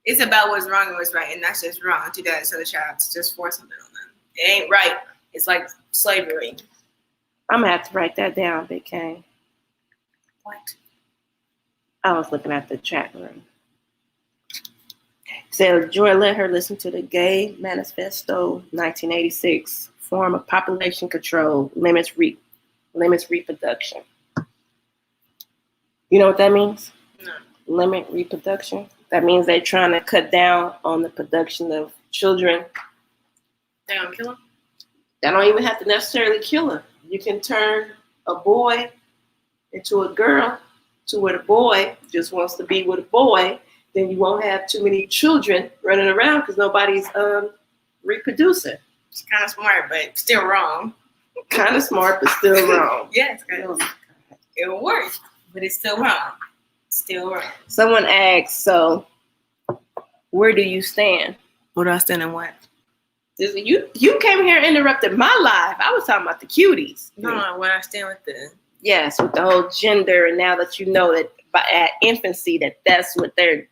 It's about what's wrong and what's right, and that's just wrong to do that to the child, to just force something on them. It ain't right. It's like slavery. I'm going to have to write that down, Big K. What? I was looking at the chat room. So Joy let her listen to the Gay Manifesto 1986, form of population control, limits reproduction. You know what that means? No. Limit reproduction. That means they're trying to cut down on the production of children. They don't kill them? They don't even have to necessarily kill them. You can turn a boy into a girl to where the boy just wants to be with a boy. Then you won't have too many children running around because nobody's reproducing. It's kind of smart, but still wrong. Kind of smart, but still wrong. Yes, it will work, but it's still wrong. Still wrong. Someone asked, so where do you stand? Where do I stand in what? You came here and interrupted my life. I was talking about the cuties. No, where I stand with the... Yes, with the whole gender, and now that you know that at infancy that's what they're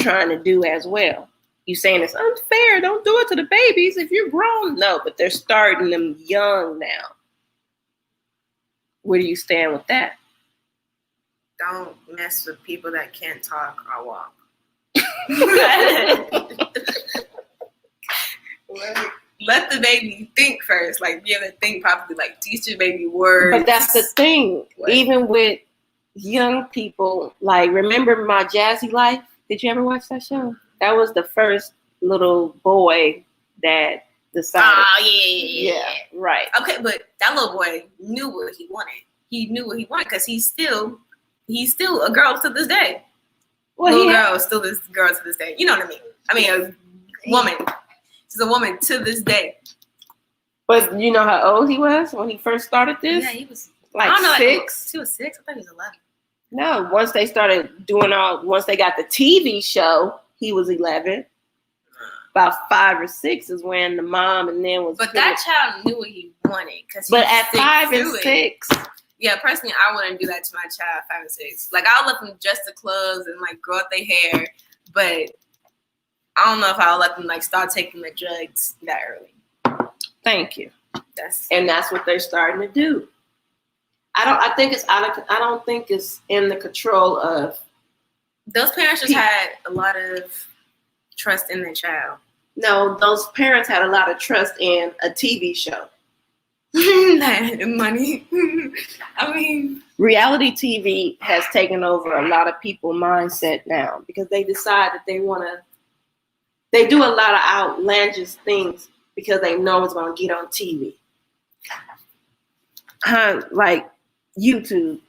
trying to do as well. You saying it's unfair, don't do it to the babies if you're grown. No, but they're starting them young now. Where do you stand with that? Don't mess with people that can't talk or walk. Let the baby think first. Like, be able to think properly. Like, teach your baby words. But that's the thing. What? Even with young people, like, remember My Jazzy Life? Did you ever watch that show? That was the first little boy that decided. Oh, yeah. Right. Okay, but that little boy knew what he wanted. He knew what he wanted because he's still a girl to this day. Well, little girl is still this girl to this day. You know what I mean? A woman. She's a woman to this day. But you know how old he was when he first started this? Yeah, he was like 6. He was 6. I thought he was 11. No, once they started once they got the TV show, he was 11. About 5 or 6 is when the mom and then was. But that child knew what he wanted. But at 5 and 6. Yeah, personally, I wouldn't do that to my child, 5 and 6. Like, I'll let them dress the clothes and, like, grow out their hair. But I don't know if I'll let them, like, start taking the drugs that early. Thank you. That's what they're starting to do. I don't think it's in the control of. Those parents just had a lot of trust in their child. No, those parents had a lot of trust in a TV show. Money. I mean, reality TV has taken over a lot of people's mindset now because they decide that they want to. They do a lot of outlandish things because they know it's going to get on TV. Like YouTube.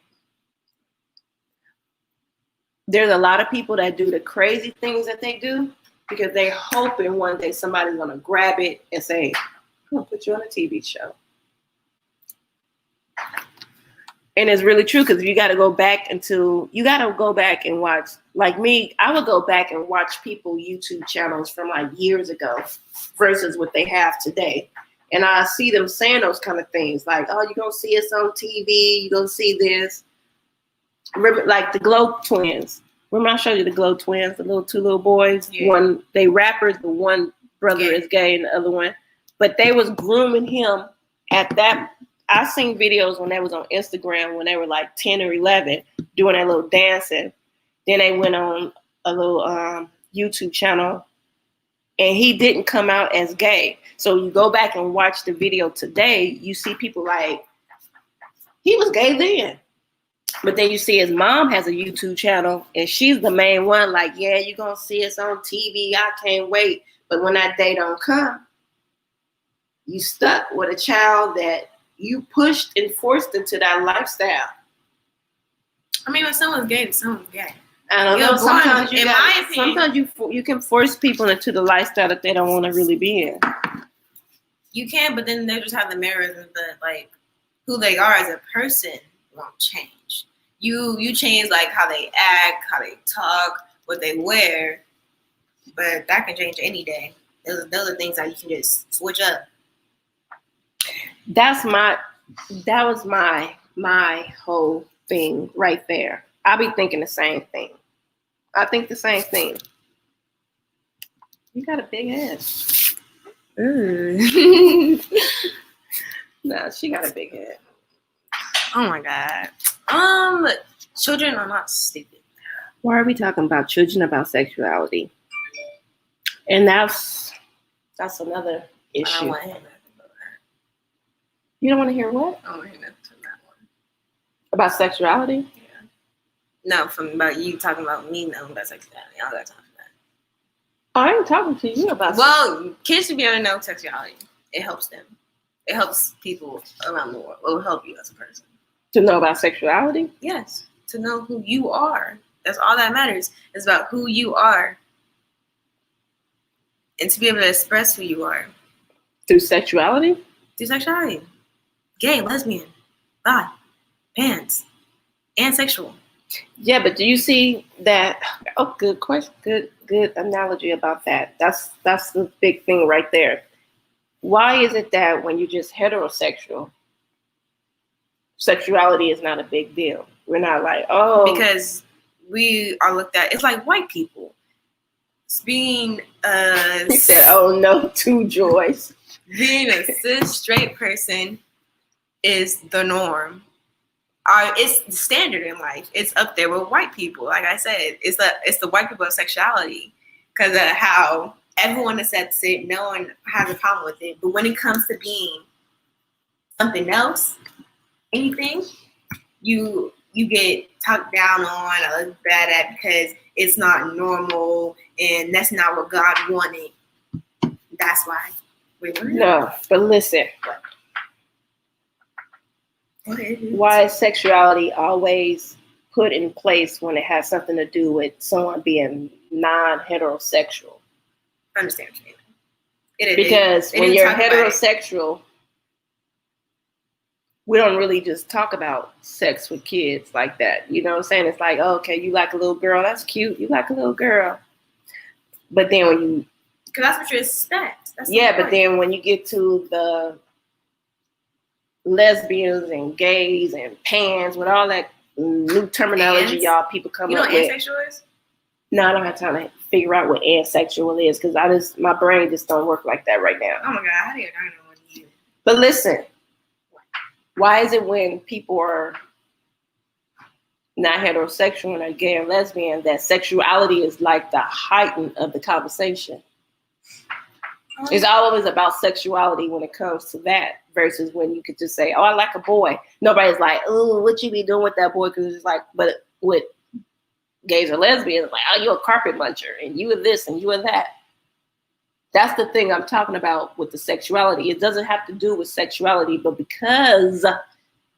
There's a lot of people that do the crazy things that they do because they're hoping one day somebody's going to grab it and say, I'm going to put you on a TV show. And it's really true because you got to go back and watch. Like me, I would go back and watch people YouTube channels from like years ago versus what they have today. And I see them saying those kind of things like, oh, you're going to see us on TV. You're going to see this. Remember, like the Glow Twins. Remember I showed you the Glow Twins, the two little boys? Yeah. One, they rappers, the one brother is gay and the other one. But they was grooming him at that. I seen videos when they was on Instagram when they were like 10 or 11 doing that little dancing. Then they went on a little YouTube channel and he didn't come out as gay. So you go back and watch the video today, you see people like, he was gay then. But then you see his mom has a YouTube channel and she's the main one like, yeah, you're going to see us on TV. I can't wait. But when that day don't come, you stuck with a child that you pushed and forced into that lifestyle. I mean, when someone's gay, someone's gay. I don't know. Sometimes sometimes you can force people into the lifestyle that they don't want to really be in. You can, but then they just have the mirrors of the like who they are as a person won't change. You change like how they act, how they talk, what they wear, but that can change any day. Those are things that you can just switch up. That was my whole thing right there. I be thinking the same thing. I think the same thing. You got a big ass. Nah, she got a big head. Oh my God. Children are not stupid. Why are we talking about children about sexuality? And that's another issue. I don't want to hear nothing about that. You don't want to hear what? I don't want to hear nothing from that one. About sexuality? Yeah. No, about you talking about me knowing about sexuality. I don't got time for that. I ain't talking to you about Well, kids should be able to know sexuality. It helps them. It helps people around the world. It will help you as a person. To know about sexuality? Yes. To know who you are. That's all that matters. It's about who you are. And to be able to express who you are. Through sexuality? Through sexuality. Gay, lesbian, bi, pans, and sexual. Yeah, but do you see that? Oh, good question. Good analogy about that. That's the big thing right there. Why is it that when you're just heterosexual, sexuality is not a big deal? We're not like, oh. Because we are looked at, it's like white people. It's being He said, oh no, two joys. Being a cis straight person is the norm. It's the standard in life. It's up there with white people. Like I said, it's the white people of sexuality because of how everyone accepts it. No one has a problem with it. But when it comes to being something else, anything, you get talked down on or looked bad at because it's not normal and that's not what God wanted. That's why. No, but listen. Why is sexuality always put in place when it has something to do with someone being non-heterosexual? I understand what you mean. It is. Because when you're heterosexual, we don't really just talk about sex with kids like that. You know what I'm saying? It's like, oh, okay, you like a little girl. That's cute. You like a little girl. But then when you... Because that's what you expect. But then when you get to the lesbians and gays and pans with all that new terminology y'all people come up with. You know what asexual is? No, I don't have time to figure out what asexual is because my brain just don't work like that right now. Oh my God, how do you know what you do? But listen, why is it when people are not heterosexual and are gay or lesbian, that sexuality is like the heighten of the conversation. It's always about sexuality when it comes to that versus when you could just say, oh, I like a boy. Nobody's like, oh, what you be doing with that boy? Because it's like, but with gays or lesbians, like, oh, you're a carpet muncher and you are this and you are that. That's the thing I'm talking about with the sexuality. It doesn't have to do with sexuality, but because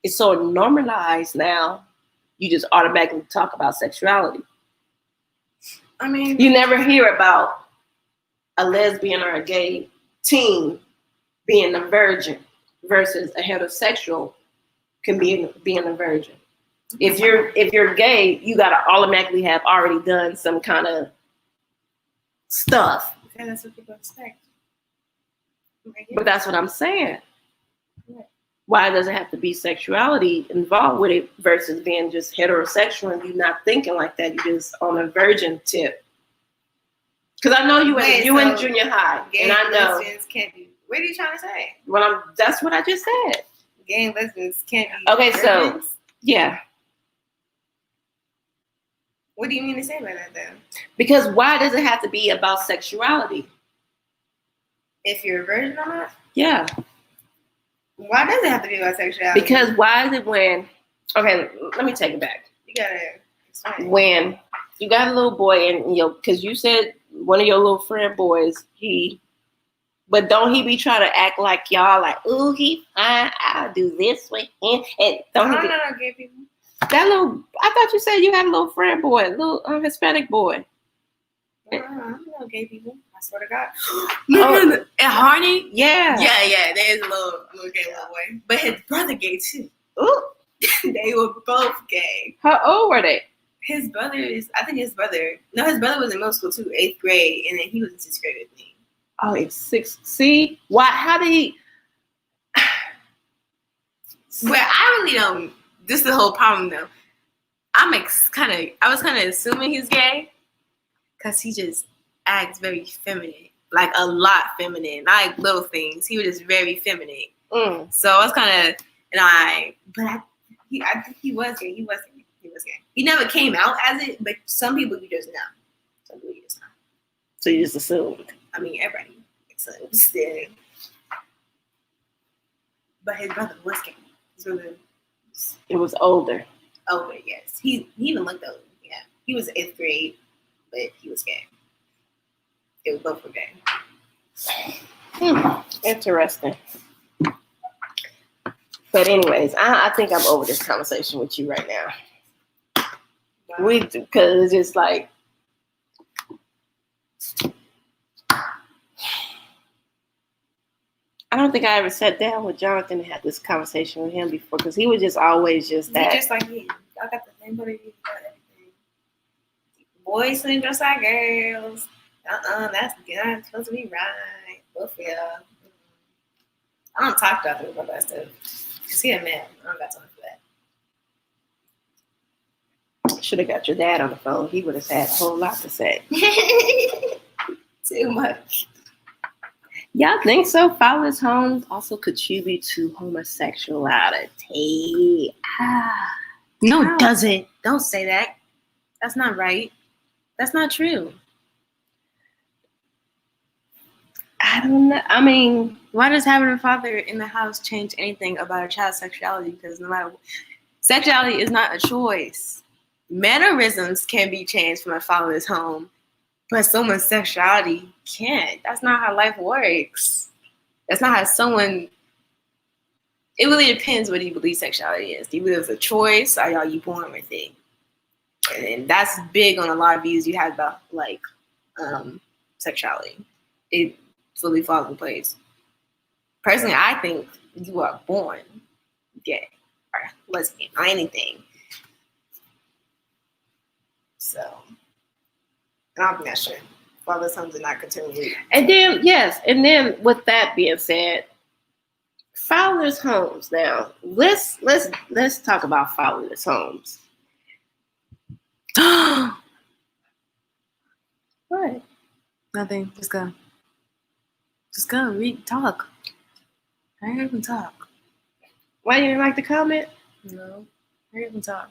it's so normalized now, you just automatically talk about sexuality. I mean, you never hear about a lesbian or a gay teen being a virgin versus a heterosexual can be being a virgin. If you're gay, you gotta automatically have already done some kind of stuff. Okay, that's what people expect. But that's what I'm saying. Why does it have to be sexuality involved with it versus being just heterosexual and you not thinking like that? You just on a virgin tip. Because I know you in junior high, and I know lesbians can't be. What are you trying to say? That's what I just said. Gay and lesbians can't be. Okay, virgins? so yeah. What do you mean to say by that then? Because why does it have to be about sexuality? If you're a virgin or not? Yeah. Why does it have to be about sexuality? Because why is it when? Okay, let me take it back. You gotta explain. When you got a little boy and because you said one of your little friend boys, but don't he be trying to act like y'all like, ooh, he fine, I'll do this with him. And don't he no, gay people. That little, I thought you said you had a little friend boy, a little Hispanic boy. I'm no gay people. I swear to God. Oh, and Harney? Yeah. Yeah. There is a little gay little boy. But his brother gay too. Ooh. They were both gay. How old were they? His brother was in middle school too, 8th grade, and then he was in 6th grade with me. Oh, it's 6. See? Why? How did he? Well, I really don't. This is the whole problem though. I was kind of assuming he's gay because he just acts very feminine, like a lot feminine, not like little things. He was just very feminine. So I was kind of, I think he was gay. He was gay. He never came out as it, but some people you just know. So you just assumed. I mean, everybody assumes. But his brother was gay. It was older. Older, yes. He even looked older. Yeah, he was 8th grade, but he was gay. It was both were gay. Interesting. But anyways, I think I'm over this conversation with you right now. Wow. Because it's just like, I don't think I ever sat down with Jonathan and had this conversation with him before because he was just always just that. He just like me. I got the same point of view about everything. Boys swing just like girls. That's not supposed to be right. Both of y'all. I don't talk to others about that stuff. Because he a man. I don't got time for that. Should have got your dad on the phone. He would have had a whole lot to say. Too much. Y'all think so? Fatherless homes also contribute to homosexuality. No, it doesn't. Don't say that. That's not right. That's not true. I don't know. I mean, why does having a father in the house change anything about a child's sexuality? Because no matter what, sexuality is not a choice. Mannerisms can be changed from a fatherless home, but someone's sexuality can't. That's not how life works. That's not how someone. It really depends what you believe sexuality is. Do you believe it's a choice, or are you born with it? And that's big on a lot of views you have about sexuality. It fully falls in place. Personally, I think you are born gay or lesbian or anything. So, I don't think that's true. Fatherless homes are not continuing. And then with that being said, fatherless homes. Now, let's talk about fatherless homes. What? Nothing. Just go. Just go. Read. Talk. I heard him talk. Why you didn't like the comment? No. I heard him talk.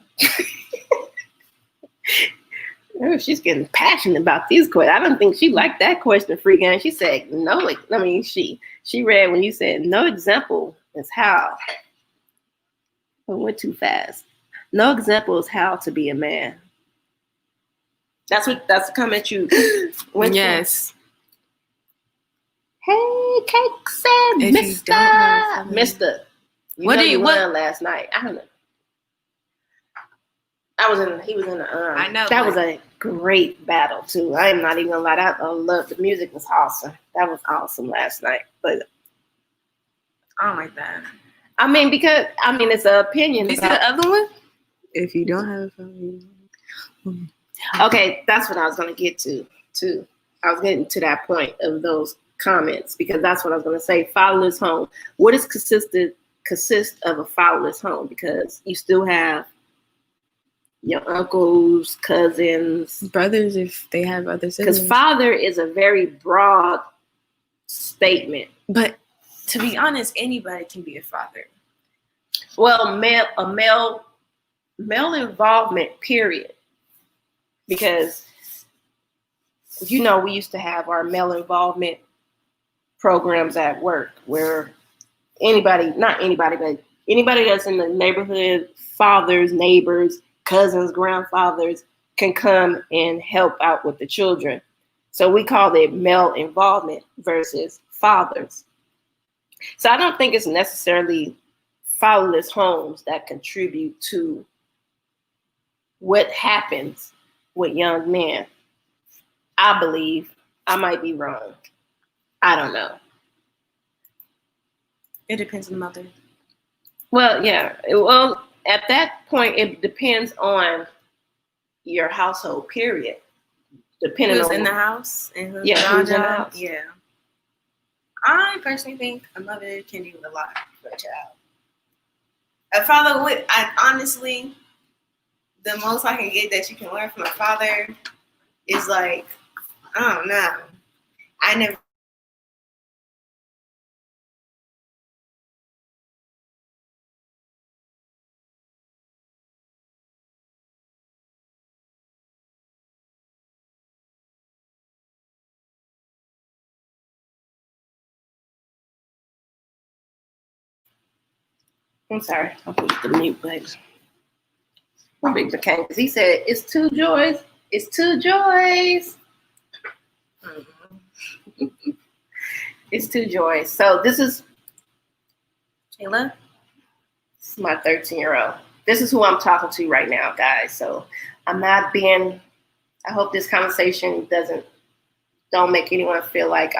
Oh, she's getting passionate about these questions. I don't think she liked that question, Free Game. She said, no, she read when you said, no example is how. I went too fast. No example is how to be a man. That's the comment you went to. Yes. Hey, Cake said, If you don't know, Mister. You won last night. I don't know. He was in the I know. That was a great battle too. I am not even gonna lie. I love the music was awesome. That was awesome last night. But I don't like that. I mean, because it's an opinion. Is it the other one? If you don't have a family. Okay, that's what I was gonna get to too. I was getting to that point of those comments because that's what I was gonna say. Fatherless home. What is consist of a fatherless home? Because you still have your uncles, cousins, brothers, if they have other siblings. Because father is a very broad statement. But to be honest, anybody can be a father. Well, male involvement, period. Because we used to have our male involvement programs at work where not anybody, but anybody that's in the neighborhood, fathers, neighbors, cousins, grandfathers can come and help out with the children. So we call it male involvement versus fathers. So I don't think it's necessarily fatherless homes that contribute to what happens with young men. I believe. I might be wrong. I don't know. It depends on the mother. Well, yeah. Well, at that point, it depends on your household, period. Depending who's on in the house and who's in the house. Yeah. I personally think a mother can do a lot for a child. A father would, honestly, the most I can get that you can learn from a father is like, I don't know. I never. I'm sorry, I pushed the mute button. Big McCain, because he said it's two joys. It's two joys. Mm-hmm. It's two joys. So this is Shayla. This is my 13-year-old. This is who I'm talking to right now, guys. So I'm not being. I hope this conversation don't make anyone feel like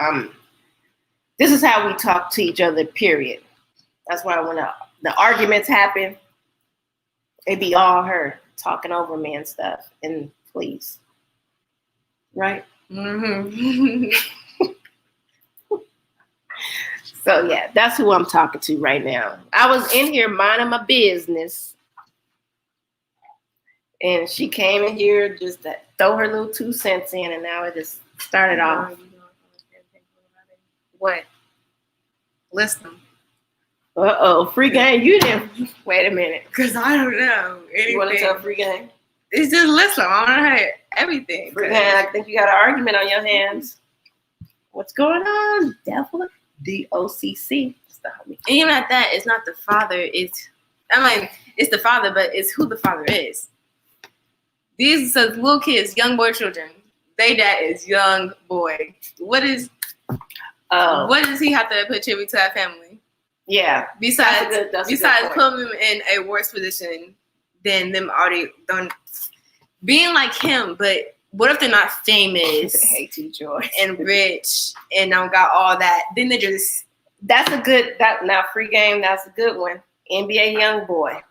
This is how we talk to each other. Period. That's why when the arguments happen, it be all her talking over me and stuff. And please, right? Mm-hmm. So yeah, that's who I'm talking to right now. I was in here minding my business, and she came in here just to throw her little 2 cents in, and now it just started off. What? Listen. Free game. You didn't. Wait a minute. Because I don't know anything. You want to tell Free game? It's just listen. I want to hear everything. Free game, I think you got an argument on your hands. What's going on, devil? DOCC. And even at that, it's not the father. It's the father, but it's who the father is. These are little kids, young boy children. They dad is young boy. What does he have to contribute to that family? Yeah. Besides putting them in a worse position than them already done being like him, but what if they're not famous and rich and got all that? Then they just now Free game, that's a good one. NBA young boy.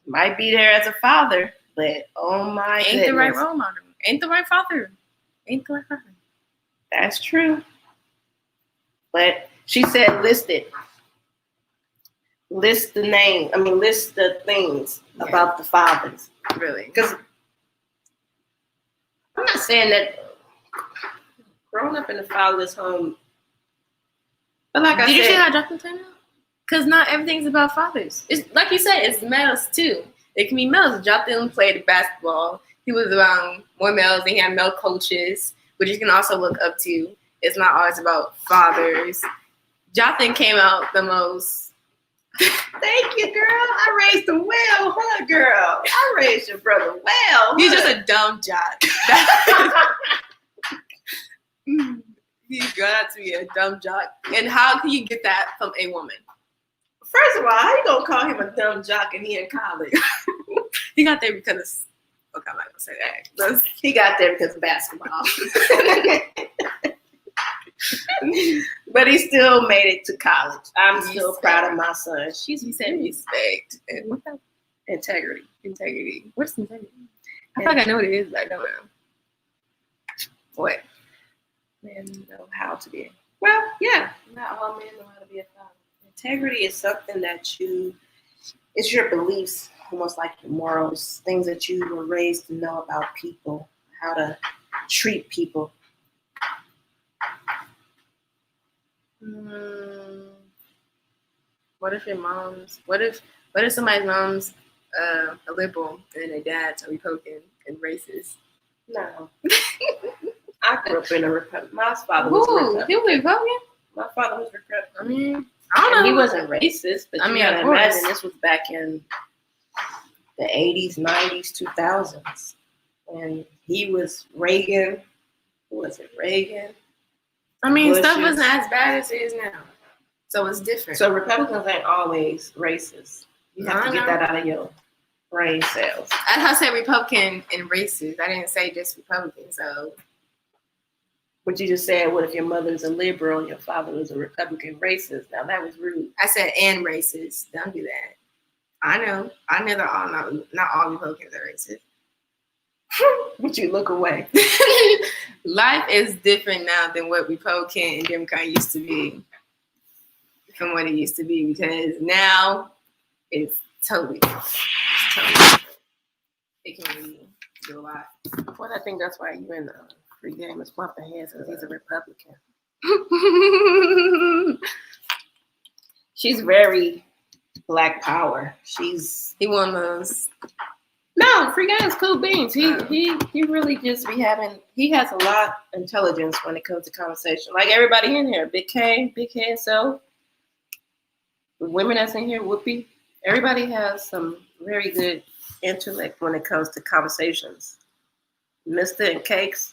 Might be there as a father, but oh my goodness. Ain't the right role model. Ain't the right father. That's true. But she said list it. List the name. List the things about the fathers. Really? Because I'm not saying that growing up in a fatherless home. But Did you see how I dropped the turn out? Because not everything's about fathers. It's like you said, it's males too. It can be males. Jonathan played basketball. He was around more males, and he had male coaches, which you can also look up to. It's not always about fathers. Jonathan came out the most. Thank you, girl. I raised him well, huh, girl? I raised your brother well. He's just a dumb jock. He's got to be a dumb jock. And how can you get that from a woman? First of all, how you gonna call him a dumb jock and he in college? He got there because okay, I'm not gonna say that. He got there because of basketball. But he still made it to college. I'm still proud of my son. You said respect. And what's that? Integrity. Integrity. What's integrity? I feel like I know what it is, but I don't know. What? Men know how to be. Well, yeah. Not all men know how to be a father. Integrity is something that it's your beliefs, almost like your morals, things that you were raised to know about people, how to treat people. What if somebody's mom's a liberal and their dad's a Republican and racist? No. I grew up in a Republican. My father was Republican. He was Republican? My father was Republican. I mean, I don't know. He wasn't racist, but you gotta imagine this was back in the 80s, 90s, 2000s. And he was Reagan. Who was it? Reagan. I mean, Bush's. stuff wasn't as bad as it is now. So it's different. So Republicans ain't always racist. You have to get that out of your brain cells. I said Republican and racist. I didn't say just Republican. So, but you just said, what if your mother's a liberal and your father was a Republican racist? Now that was rude. I said and racist. Don't do that. I know. I know that not all Republicans are racist. But you look away. Life is different now than what Republican and Democrat used to be. From what it used to be, because now it's totally different. It can really do a lot. Well, I think that's why you in the free game is bumping heads because he's a Republican. She's very Black Power. He one of those. No, free game is cool beans. He really just be having. He has a lot of intelligence when it comes to conversation. Like everybody in here, Big K, Big Head Self. The women that's in here, Whoopi, everybody has some very good intellect when it comes to conversations. Mister and Cakes.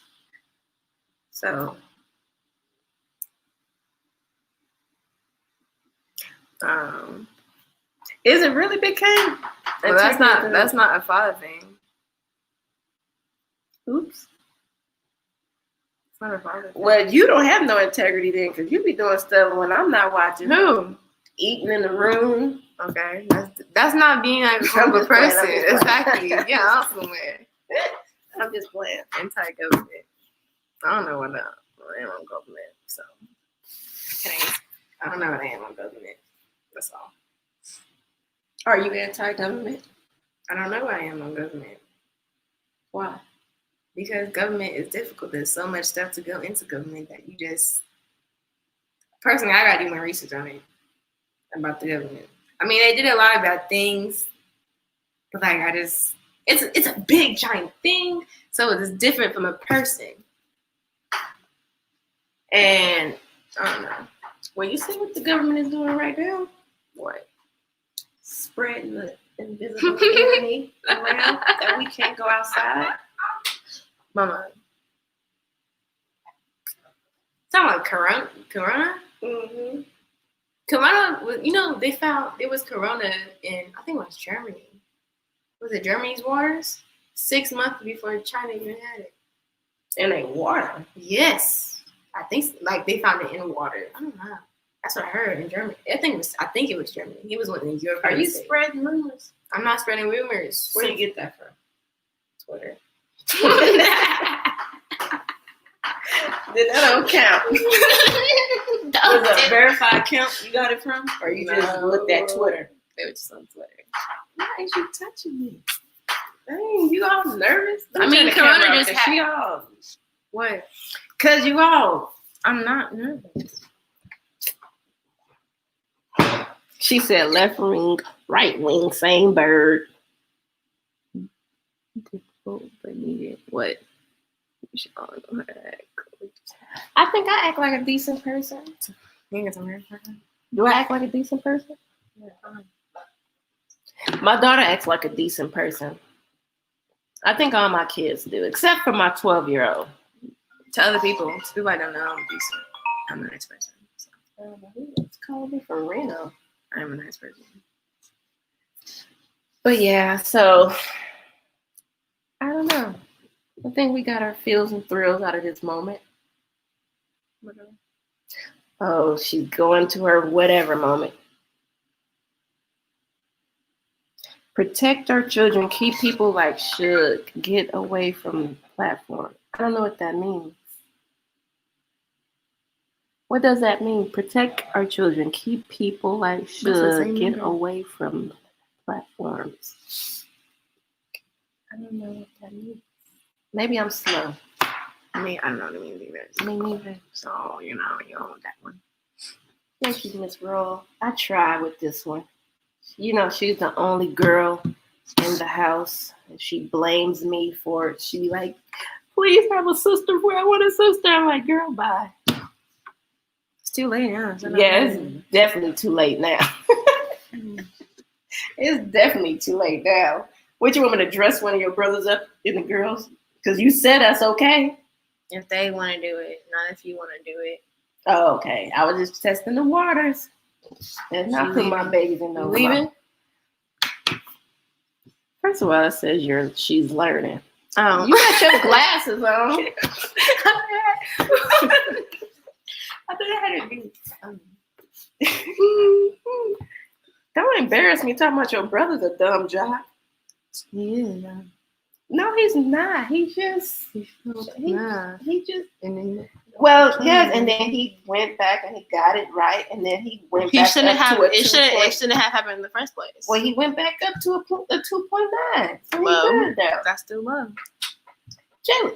So, is it really Big K? Well, that's not a father thing. Oops. It's not a father thing. Well, you don't have no integrity then, because you be doing stuff when I'm not watching. Who? Eating in the room. Okay, that's not being a horrible person. Exactly. Yeah, I'm somewhere. I'm just playing. Anti-government. I don't know what I am on government. So I don't know what I am on government. That's all. Are you anti-government? I don't know what I am on government. Why? Because government is difficult. There's so much stuff to go into government that you just. Personally, I gotta do my research on it. About the government. I mean, they did a lot of bad things, but like it's a big giant thing, so it's different from a person. And I don't know. Well, you see what the government is doing right now? What? Spreading the invisible enemy around that we can't go outside. Mama. Talking about Corona? Mm-hmm. Corona, they found it was Corona in, I think it was Germany. Was it Germany's waters? 6 months before China even had it. In a water? Yes. I think like they found it in water. I don't know. That's what I heard in Germany. I think it was Germany. He was one in Europe. Are you spreading rumors? I'm not spreading rumors. Where do you get that from? Twitter. Then that don't count. Was it a verified account you got it from? Or you just looked at Twitter? They were just on Twitter. Why ain't you touching me? Dang, you all nervous? I mean, Corona just happened. What? Because you all. I'm not nervous. She said left wing, right wing, same bird. Difficult but needed. What? You should all know how to act. I think I act like a decent person. Do I act like a decent person? My daughter acts like a decent person. I think all my kids do, except for my 12-year-old. To other people, to people I don't know, I'm decent. I'm a nice person. So. It's calling me from Reno. I'm a nice person. But yeah, so I don't know. I think we got our feels and thrills out of this moment. Oh, she's going to her whatever moment. Protect our children. Keep people like should. Get away from the platform. I don't know what that means. What does that mean? Protect our children. Keep people like should. Get away from platforms. I don't know what that means. Maybe I'm slow. I mean, I don't know what it means either. Me neither. So, you know, you own that one. Thank you, Miss Roll. I tried with this one. You know, she's the only girl in the house, and she blames me for it. She be like, please have a sister where I want a sister. I'm like, girl, bye. It's too late now. Yeah, it's definitely too late now. It's definitely too late now. What, you want me to dress one of your brothers up in the girls? Because you said that's okay. If they want to do it, not if you want to do it. Oh, okay. I was just testing the waters. And not put my babies in no leaving? First of all, it says she's learning. Oh. You got your glasses on. I thought I had to do. Don't embarrass me talking about your brother's a dumb jock. Yeah. No, he's not. He just. And then. Well, yes, and then he went back and he got it right, and then he went back up to a 2. It shouldn't have happened in the first place. Well, he went back up to a 2.9. So well, he good though. That's still love. Jalen,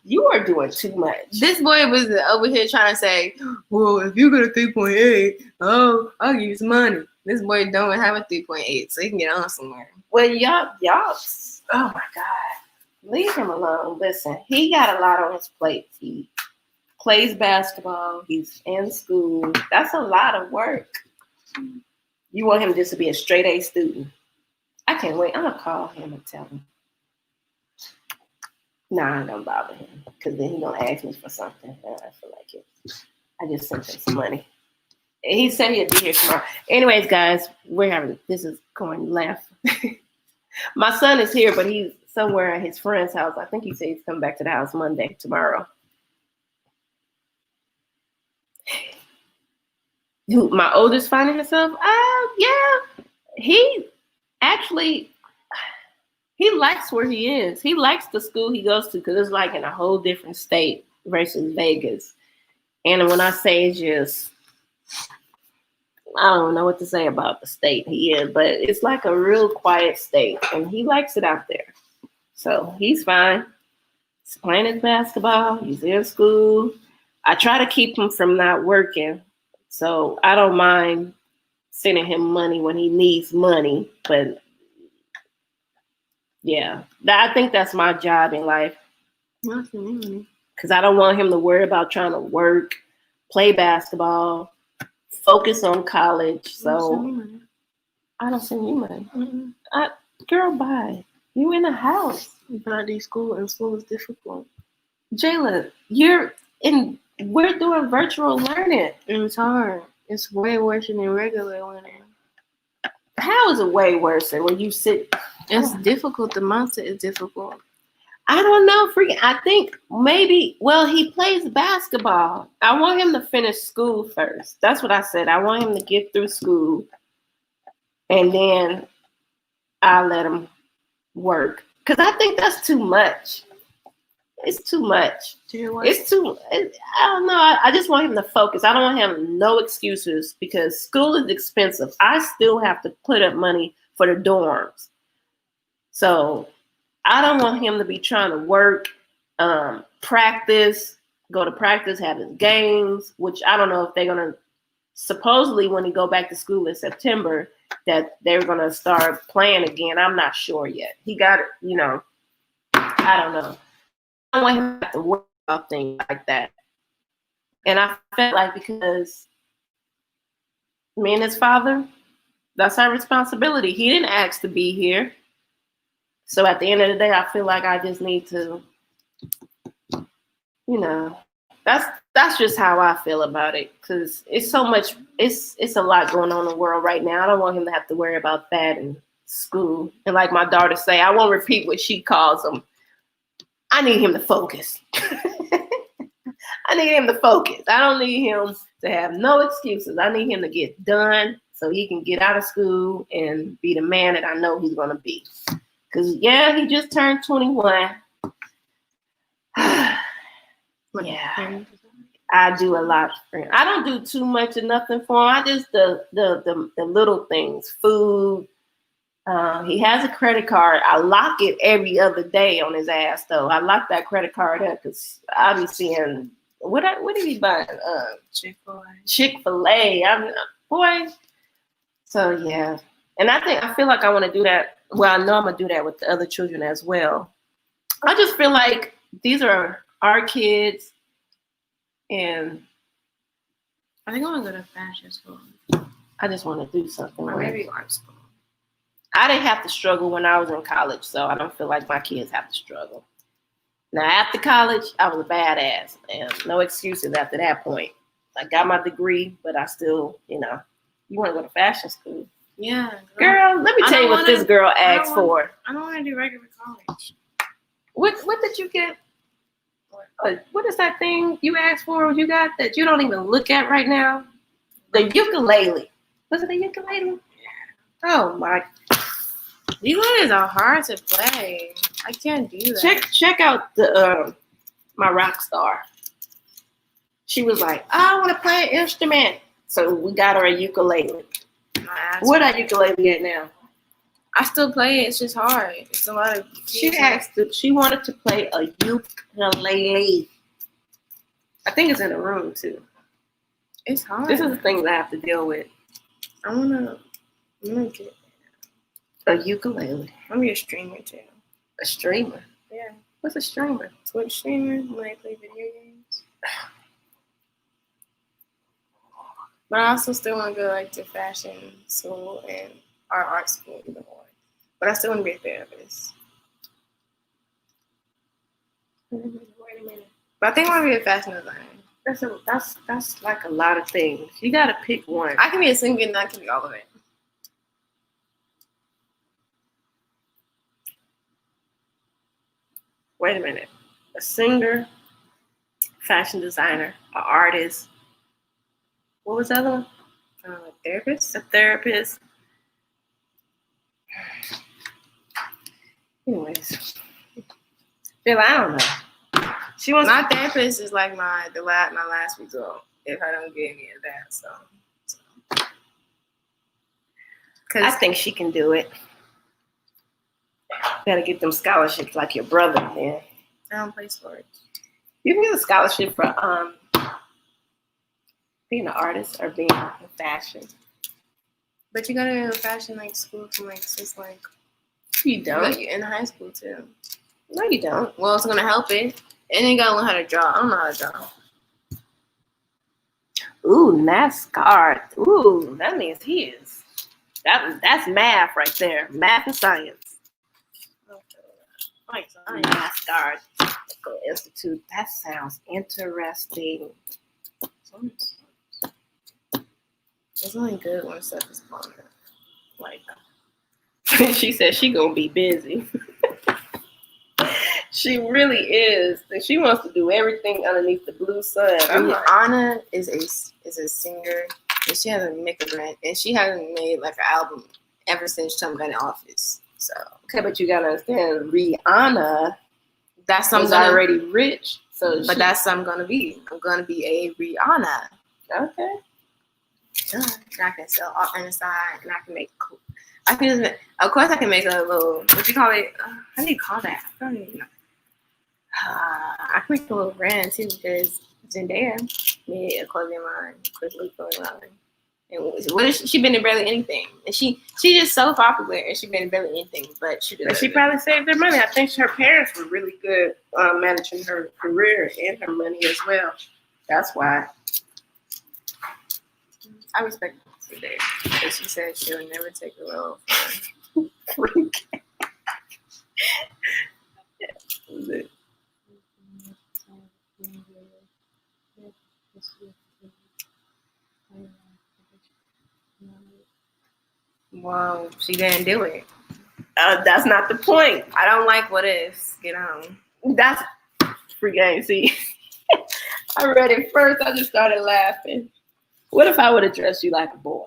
you are doing too much. This boy was over here trying to say, well, if you got a 3.8, oh, I'll give you some money. This boy don't have a 3.8, so he can get on somewhere. Well, y'all, oh my God. Leave him alone. Listen, he got a lot on his plate. He plays basketball. He's in school. That's a lot of work. You want him just to be a straight A student. I can't wait. I'm going to call him and tell him. Nah, I ain't gonna bother him because then he's gonna ask me for something. And I feel like it. I just sent him some money. And he said he'd be here tomorrow. Anyways, guys, this is going left. My son is here, but he's somewhere at his friend's house. I think he said he's coming back to the house tomorrow. My oldest finding himself? Yeah. He likes where he is. He likes the school he goes to because it's like in a whole different state versus Vegas. And when I say it's just, I don't know what to say about the state he is, but it's like a real quiet state, and he likes it out there. So he's fine. He's playing his basketball. He's in school. I try to keep him from not working, so I don't mind sending him money when he needs money, but yeah, I think that's my job in life. Because I don't want him to worry about trying to work, play basketball, focus on college. So I don't send you money. Girl, bye. You in the house. But I do school, and school is difficult. Jayla, we're doing virtual learning. And it's hard. It's way worse than regular learning. How is it way worse when you sit? It's difficult. The mindset is difficult. I don't know. I think maybe, he plays basketball. I want him to finish school first. That's what I said. I want him to get through school. And then I'll let him work. Because I think that's too much. It's too much. I don't know. I just want him to focus. I don't want him no excuses because school is expensive. I still have to put up money for the dorms. So I don't want him to be trying to work, practice, go to practice, have his games, which I don't know if they're going to, supposedly when he go back to school in September, that they're gonna start playing again. I'm not sure yet. He got it, I don't know. I don't want him to have to worry about things like that. And I felt like because me and his father, that's our responsibility. He didn't ask to be here. So at the end of the day, I feel like I just need to, that's just how I feel about it. Because it's so much, it's a lot going on in the world right now. I don't want him to have to worry about that in school. And like my daughter say, I won't repeat what she calls them. I need him to focus. I need him to focus. I don't need him to have no excuses. I need him to get done so he can get out of school and be the man that I know he's going to be. Because, yeah, he just turned 21. Yeah, I do a lot for him. I don't do too much of nothing for him. I just, the little things, food. He has a credit card. I lock it every other day on his ass, though. I lock that credit card up because I be seeing, what did he buy? Chick-fil-A. Boy. So, yeah. And I feel like I want to do that. Well, I know I'm going to do that with the other children as well. I just feel like these are our kids. And I think I want to go to fashion school. I just want to do something. Or maybe art school. I didn't have to struggle when I was in college, so I don't feel like my kids have to struggle. Now, after college, I was a badass, and no excuses after that point. I got my degree, but I still, you want to go to fashion school. Yeah. Girl, let me tell you what this girl asked for. I don't want to do regular college. What did you get? What is that thing you asked for? You got that you don't even look at right now? The ukulele. Was it a ukulele? Yeah. Oh my. Ukuleles are hard to play. I can't do that. Check out the my rock star. She was like, I want to play an instrument. So we got her a ukulele. Where that ukulele at now? I still play it. It's just hard. It's a lot of. She wanted to play a ukulele. I think it's in the room too. It's hard. This is the thing that I have to deal with. I'm gonna get a ukulele. I'm gonna be a streamer too. A streamer? Yeah. What's a streamer? Twitch streamer when I play video games. But I also still want to go to fashion school and art school either one. But I still want to be a therapist. Wait a minute. But I think I want to be a fashion designer. That's like a lot of things. You gotta pick one. I can be a singer and I can be all of it. Wait a minute. A singer, fashion designer, an artist. What was the other one? A therapist. A therapist. Anyways, Phil, I don't know. She wants. My therapist is like my last resort if I don't get any of that. So. I think she can do it. Gotta get them scholarships like your brother, man. I don't play sports. You can get a scholarship for being an artist or being in fashion. But you gotta go to fashion school from since you don't. You're in high school too. No, you don't. Well, it's gonna help it. And you gotta learn how to draw. I don't know how to draw. Ooh, NASCAR. Ooh, that means he is. That's math right there. Math and science. NASCAR Institute. That sounds interesting. It's only good when stuff is fun. She said she gonna be busy. She really is. She wants to do everything underneath the blue sun. Anna is a singer, and she hasn't made a brand, and she hasn't made an album ever since Trump got in office. So okay, but you gotta understand, Rihanna. That's already rich. So, but that's what I'm gonna be. I'm gonna be a Rihanna. Okay. And I can sell art on the side, and I can make cool. Of course, I can make a little. What you call it? How do you call that? I don't even know. I can make a little brand too because Zendaya made a clothing line, quickly clothing line, And what is she been in barely anything? And she just so popular, and she been in barely anything. But she And she probably saved their money. I think her parents were really good managing her career and her money as well. That's why. I respect her today. Because she said she'll never take a role for Freak. Wow, she didn't do it. That's not the point. I don't like what ifs. Get on. That's free game. See, I read it first. I just started laughing. What if I would have dressed you like a boy?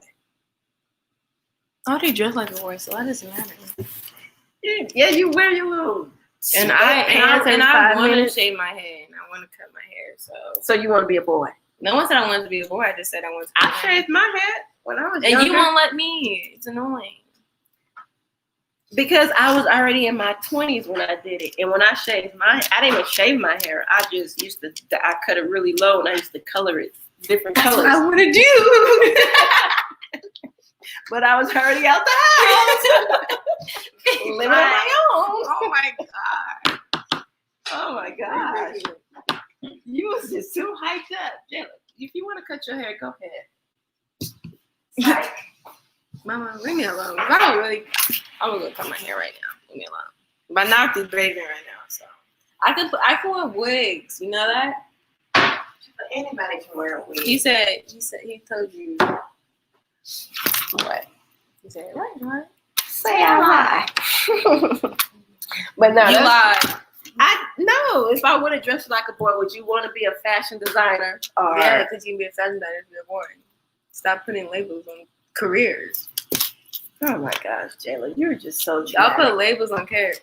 I already dressed like a boy, so that doesn't matter. Yeah, you wear your little. And I sweatpants want to minutes. shave my head, and I want to cut my hair. So you want to be a boy? No one said I wanted to be a boy. I just said I wanted to. I shaved my head when I was and younger. you won't let me. It's annoying. Because I was already in my 20s when I did it. And when I shaved I didn't even shave my hair. I just used to, I cut it really low and I used to color it different colors. That's what I want to do. But I was already out the house. Living on my own. Oh my God. Oh my gosh. You was just too hyped up. Jayla, if you want to cut your hair, go ahead. Mama, leave me alone. I don't really. I'm gonna go cut my hair right now. Leave me alone. My knock is braiding right now, so I can wear wigs. You know that? Anybody can wear a wig. He he told you What? he said what? Say I lie. But no, You lied. No. If I would have dressed like a boy, would you want to be a fashion designer? Or Yeah, because you can be a fashion designer if you're born. Stop putting labels on careers. oh my gosh, Jayla, you're just so. Y'all dramatic. put labels on cares.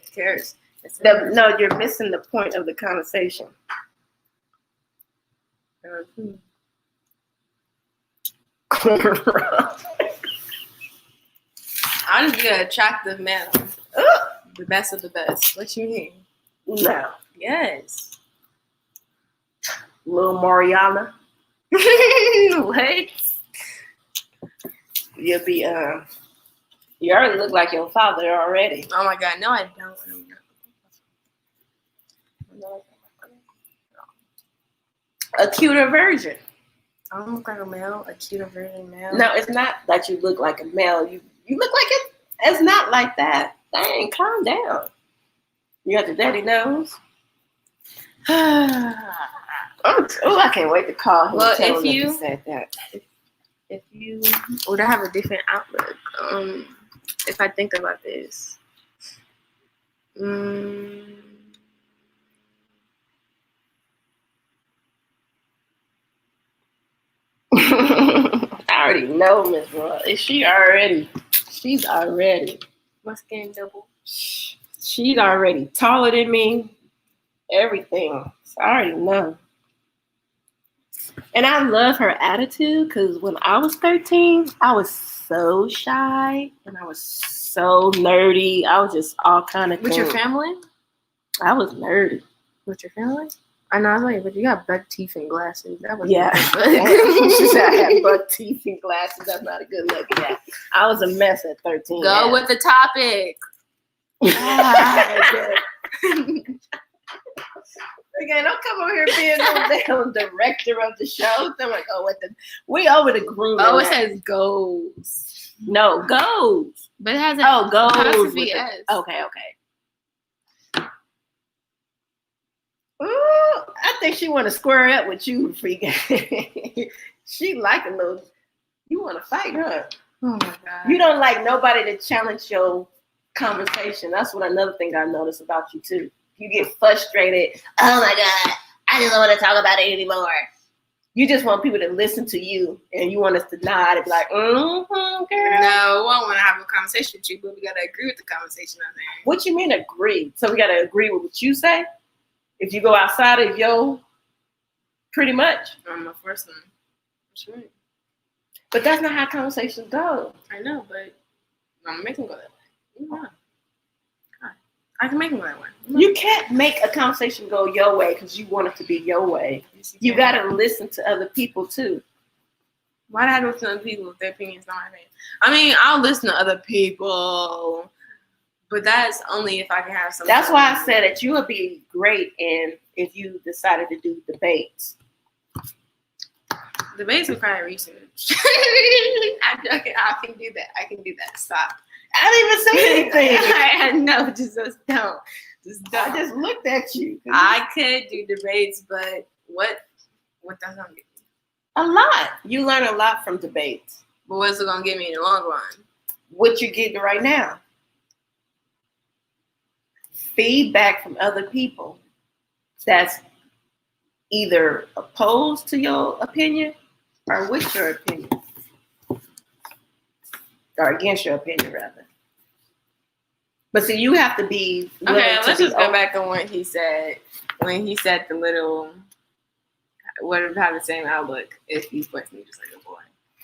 No, you're missing the point of the conversation. I'll just be an attractive man. The best of the best. What you mean? No, Yes. little Mariana, What? you'll be you already look like your father already. Oh my God. No, I don't. A cuter version. I don't look like a male, a cuter version male. No, it's not that you look like a male. You look like it. It's not like that. Dang, calm down. You got the dirty nose. Oh, I can't wait to call him. Well, and tell if him that you- said that. If you would have a different outlook, if I think about this, I already know Miss Roy. She's already. my skin double. She's already taller than me. Everything. So I already know. And I love her attitude because when I was 13, I was so shy and I was so nerdy. I was just all kind of With your family? I was nerdy. With your family? I know, I was like, but you got buck teeth and glasses. That was Yeah. She said I had buck teeth and glasses. That's not a good look. Yeah. I was a mess at 13. Go with the topic. Okay, don't come over here being the damn director of the show. I'm like, we over the grooming. Oh, it now. says goes. No, goes. But it has an Goes. apostrophe with the- S. Okay. Ooh, I think she want to square up with you, freak. She like a little. You want to fight, huh? Oh my God. You don't like nobody to challenge your conversation. That's what another thing I noticed about you too. You get frustrated. Oh my God, I just don't want to talk about it anymore. You just want people to listen to you, and you want us to nod and be like, girl. No, I want to have a conversation with you, but we got to agree with the conversation I'm having. What you mean agree? So we got to agree with what you say? If you go outside of your, pretty much. I'm the first one. That's right. But that's not how conversations go. I know, but I'm making go that way. You know. I can make them go that way. You can't make a conversation go your way because you want it to be your way. You got to listen to other people too. Why do I have to listen to other people if their opinion's not my opinion? I mean, I'll listen to other people, but that's only if I can have some. That's why I said that you would be great if you decided to do debates. Debates require research. I can do that. I can do that. Stop. I didn't even say anything. I know. Just don't. I just looked at you. I could do debates, but what that's gonna get me? A lot. You learn a lot from debates. But what's it gonna get me in the long run? What you're getting right now. Feedback from other people that's either opposed to your opinion or with your opinion. Or against your opinion, rather. But see, you have to be okay. Let's just go back on what he said when he said the little would have the same outlook if he's with me just like a boy.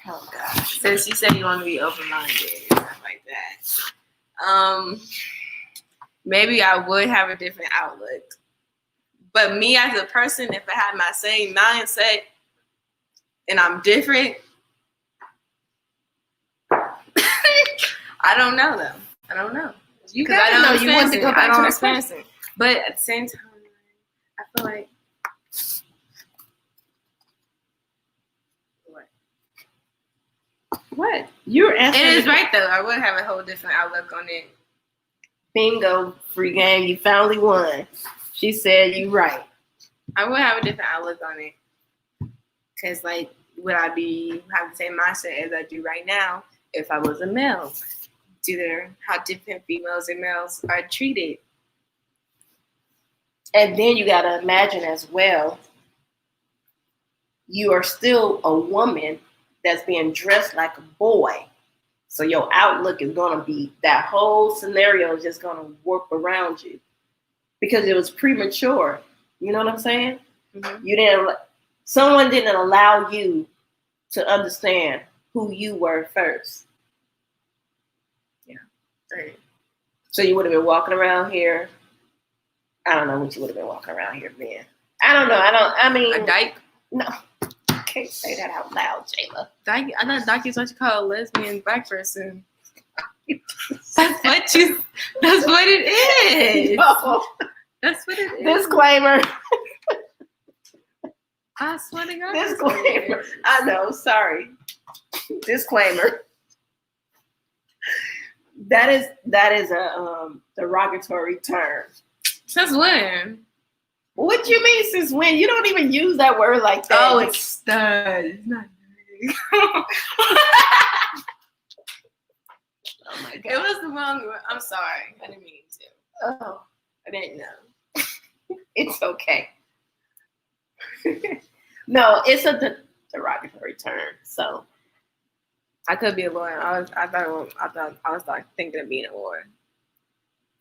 Oh gosh. Since you said you want to be open-minded and stuff like that, maybe I would have a different outlook. But me as a person, if I had my same mindset and I'm different, I don't know though. I don't know. You gotta know you want to go back to that person. But at the same time, I feel like what? You're answering. It is right though. I would have a whole different outlook on it. Bingo, free game. You finally won. She said you right. I would have a different outlook on it. Cause like, would I have the same mindset as I do right now if I was a male? Due to how different females and males are treated. And then you gotta imagine as well, you are still a woman that's being dressed like a boy. So your outlook is gonna be, that whole scenario is just gonna warp around you. Because it was premature. You know what I'm saying? Mm-hmm. Someone didn't allow you to understand who you were first. Yeah. Right. So you would have been walking around here. I don't know what you would have been walking around here being. I don't know. I mean. A dyke? No. I can't say that out loud, Jayla. Dyke, I know dyke is what you call a lesbian black person. That's what it is. No. That's what it is. Disclaimer. I swear to God. Disclaimer. I know. Sorry. Disclaimer. That is a derogatory term. Since when? What do you mean since when? You don't even use that word like that. Oh, it's stud. It's not. Oh my God. It was the wrong word. I'm sorry. I didn't mean to. Oh, I didn't know. It's okay. No, it's a derogatory term. So I could be a lawyer. I thought I was like thinking of being a lawyer.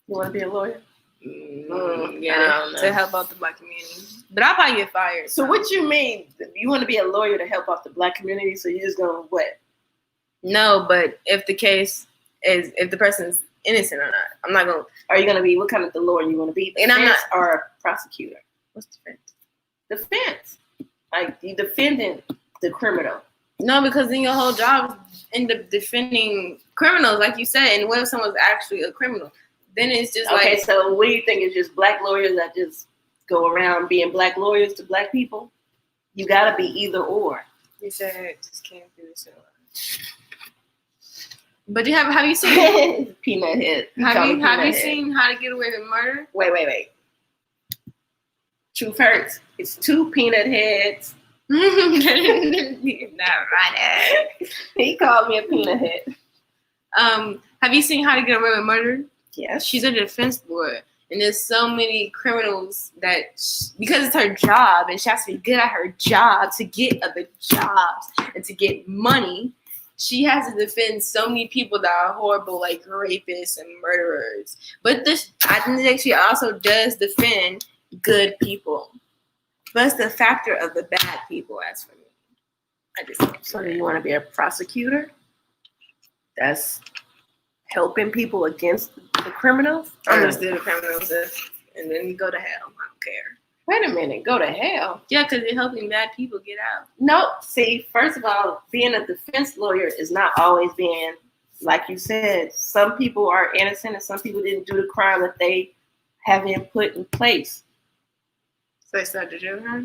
You want to be a lawyer? Yeah, to help out the black community. But I'll probably get fired. So what you mean? You want to be a lawyer to help out the black community? So you're just going to what? No, but if the case is, if the person's innocent or not, I'm not going to. Are you going to be, what kind of the lawyer you want to be? And I'm not. Or a prosecutor? What's defense? Defense. Like you defending the criminal. No, because then your whole job is end up defending criminals, like you said. And what if someone's actually a criminal? Then it's just okay, like. So what do you think is just black lawyers that just go around being black lawyers to black people? You got to be either or. You said just came through this. But have you seen Peanut Head? Have you seen How to Get Away with Murder? Wait. Truth hurts. It's 2 peanut heads. Not right. He called me a peanut head. Have you seen How to Get Away with Murder? Yes. She's a defense lawyer, and there's so many criminals that because it's her job, and she has to be good at her job to get other jobs and to get money. She has to defend so many people that are horrible, like rapists and murderers. But I think that she also does defend good people. But it's the factor of the bad people, as for me. So do you want to be a prosecutor? That's helping people against the criminals? I'm just do the criminals and then go to hell. I don't care. Wait a minute, go to hell. Yeah, because they're helping bad people get out. No, see, first of all, being a defense lawyer is not always being, like you said, some people are innocent and some people didn't do the crime that they have been put in place. So they started to do her.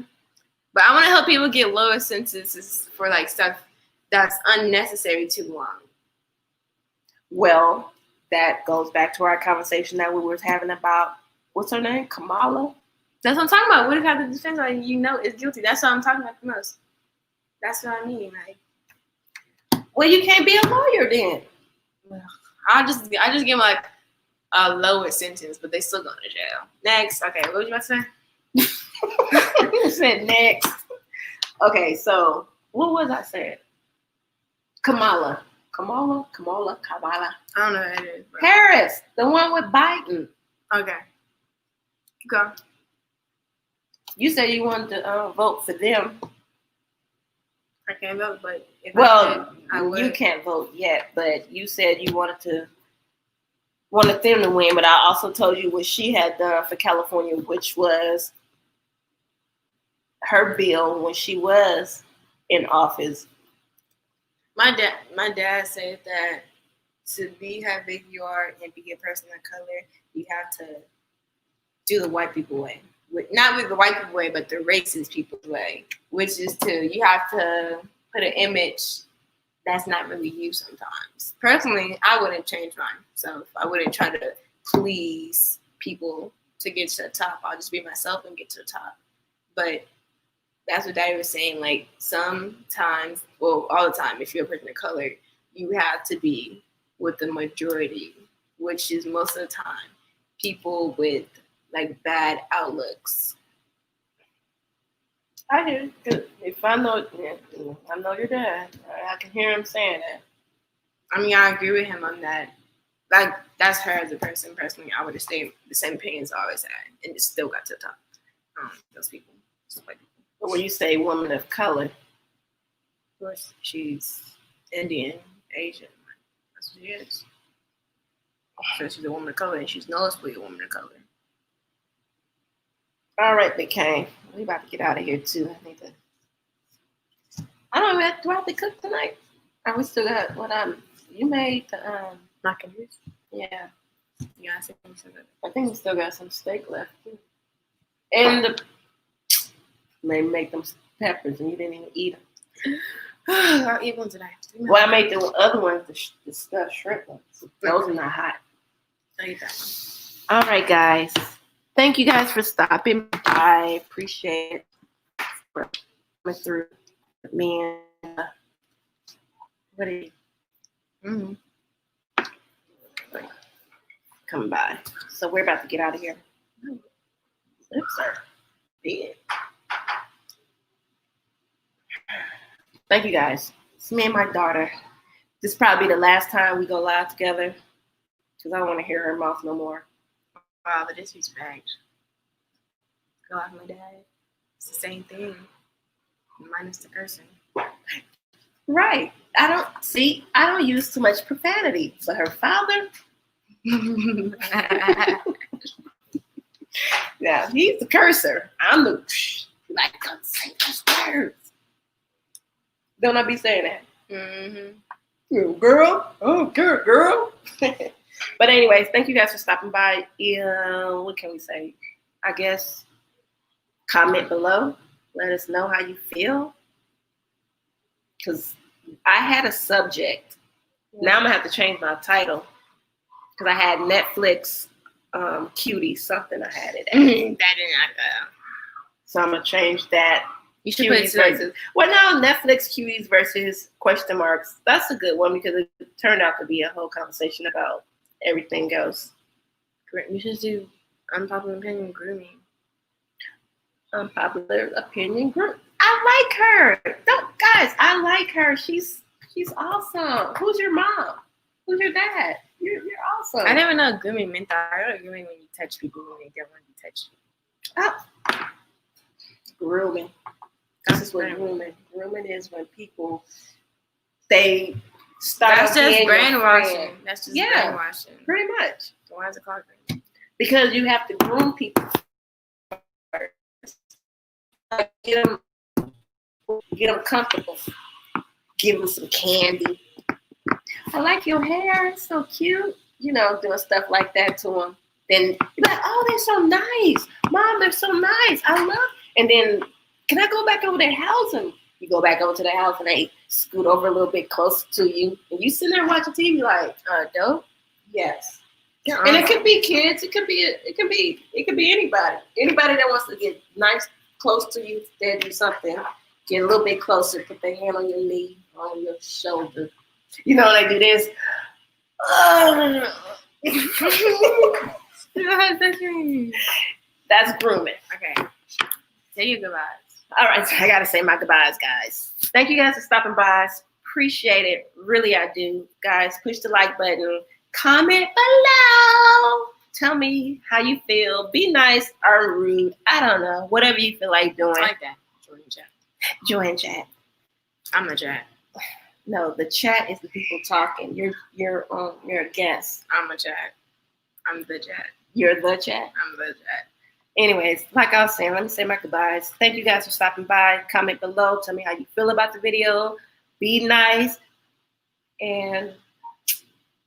But I want to help people get lower sentences for like stuff that's unnecessary too long. Well, that goes back to our conversation that we were having about, what's her name? Kamala? That's what I'm talking about. What if I have the defense like is guilty? That's what I'm talking about the most. That's what I mean. Like, Well, you can't be a lawyer then. I just give them like a lower sentence, but they still going to jail. Next, okay, what was you about to say? You said next. Okay, so what was I saying? Kamala. I don't know who that is. Bro. Harris, the one with Biden. Okay. Go. You said you wanted to vote for them. I can't vote, but if I would. You can't vote yet, but you said you wanted them to win. But I also told you what she had done for California, which was her bill when she was in office. My dad said that to be how big you are and be a person of color, you have to do the white people way. Not with the white people way, but the racist people's way, which is you have to put an image that's not really you sometimes. Personally, I wouldn't change mine. So I wouldn't try to please people to get to the top. I'll just be myself and get to the top. But that's what Daddy was saying. Like sometimes, well, all the time, if you're a person of color, you have to be with the majority, which is most of the time people with like bad outlooks. I hear you. If I know your dad. I can hear him saying that. I mean, I agree with him on that. Like that's her as a person. Personally, I would have stayed the same opinions I always had, and it still got to the top. Those people, just like. But when you say woman of color, Of course, she's Indian, Asian. That's what she is. So she's a woman of color, and she's noticeably a woman of color. all right, Big Kane. We about to get out of here too. I don't even do I have to cook tonight? Or we still got you made the Macaroons. yeah. Yeah, I think so. I think we still got some steak left too. And maybe make them peppers and you didn't even eat them. I'll eat one today. Well, I made the other ones, the stuffed shrimp ones. Those are not hot. I'll eat that one. All right, guys. Thank you guys for stopping. I appreciate it for coming through with me and what are you? Mm-hmm. Coming by. So we're about to get out of here. Lips are big. Thank you guys. It's me and my daughter. This is probably the last time we go live together because I don't want to hear her mouth no more. Wow, the disrespect. Go off my dad. It's the same thing. Minus the cursing. Right. I don't use too much profanity. But her father, yeah, he's the cursor. I'm the like, don't say those words. Don't I be saying that? Mm-hmm. Girl. Oh, girl. But anyways, thank you guys for stopping by. What can we say? I guess comment below. Let us know how you feel. Because I had a subject. Now I'm going to have to change my title. Because I had Netflix Cuites, something I had it. That did not go. So I'm going to change that. You should put Cuites versus. Well, now Netflix Cuites versus question marks. That's a good one because it turned out to be a whole conversation about everything else. You should do unpopular opinion grooming. Unpopular opinion group. I like her. Guys, I like her. She's awesome. Who's your mom? Who's your dad? You're awesome. I never know what grooming meant. I know grooming when you touch people when they don't want to be touched. Oh. Grooming. This is what grooming. Grooming is when people they start. That's just brainwashing. That's just brainwashing. Pretty much. So why is it called grooming? Because you have to groom people first. Get them comfortable. Give them some candy. I like your hair. It's so cute. You know, doing stuff like that to them. Then you're like, oh, they're so nice. Mom, they're so nice. I love. And then, can I go back over their house? And you go back over to their house and they scoot over a little bit closer to you. And you sitting there watching TV like, dope? Yes. And it could be kids. It could be anybody. Anybody that wants to get nice close to you, they'll do something. Get a little bit closer. Put their hand on your knee, on your shoulder. You know when they do this. That's grooming. Okay. Say your goodbyes. All right, so I gotta say my goodbyes, guys. Thank you guys for stopping by. Appreciate it. Really, I do. Guys, push the like button. Comment below. Tell me how you feel. Be nice or rude. I don't know. Whatever you feel like doing. I like that. Join chat. Join chat. I'm the chat. No, the chat is the people talking. You're a guest. I'm a chat. I'm the chat. You're the chat. I'm the chat. Anyways, like I was saying, let me say my goodbyes. Thank you guys for stopping by. Comment below. Tell me how you feel about the video. Be nice. And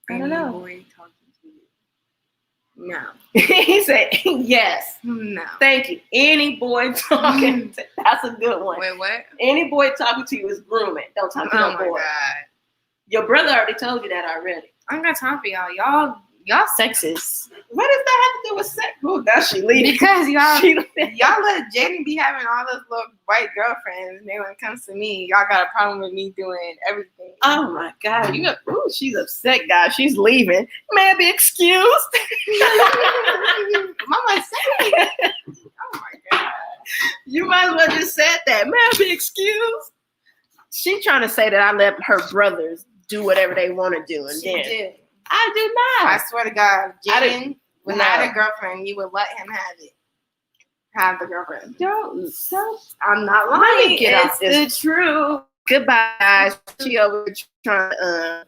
I don't know. Boy talking to you. No. He said, yes. No. Thank you. Any boy talking. That's a good one. Wait, what? Any boy talking to you is grooming. Don't talk to Oh no my boy. God. Your brother already told you that already. I ain't got time for y'all. Y'all sexist. What does that have to do with sex? Oh, now she leaving. Because y'all She- y'all let Jaden be having all those little white girlfriends, and then when it comes to me, y'all got a problem with me doing everything. Oh my God. She's upset, guys. She's leaving. May I be excused? Mama said it. Oh my God. You might as well just said that. May I be excused? She trying to say that I let her brothers do whatever they want to do. And She then did. I do I not. swear to God, Jaden, when I had No. a girlfriend, you would let him have it. Have the girlfriend. Don't. I'm not Let lying. me get It's off this. the truth. Goodbye, guys. She over trying to,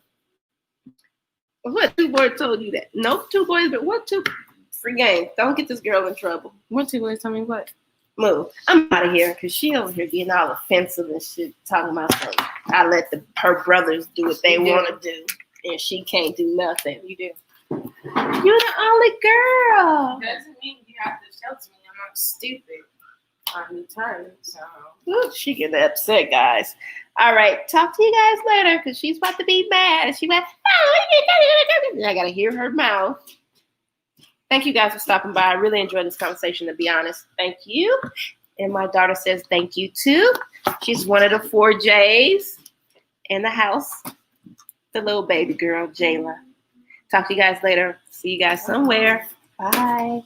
what two boys told you that? Nope, two boys, but what two? Free game. Don't get this girl in trouble. What two boys tell me what? Move. I'm out of here because she over here getting all offensive and shit, talking about something. I let her brothers do what they You do. want to do, and she can't do nothing. You do. You're the only girl. Doesn't mean you have to shelter me. I'm not stupid. I'm retarded, so. Ooh, she getting upset, guys. All right, talk to you guys later because she's about to be mad. She went, oh, I gotta hear her mouth. Thank you guys for stopping by. I really enjoyed this conversation, to be honest. Thank you. And my daughter says thank you too. She's one of the 4 J's in the house. The little baby girl, Jayla. Talk to you guys later. See you guys somewhere. Bye.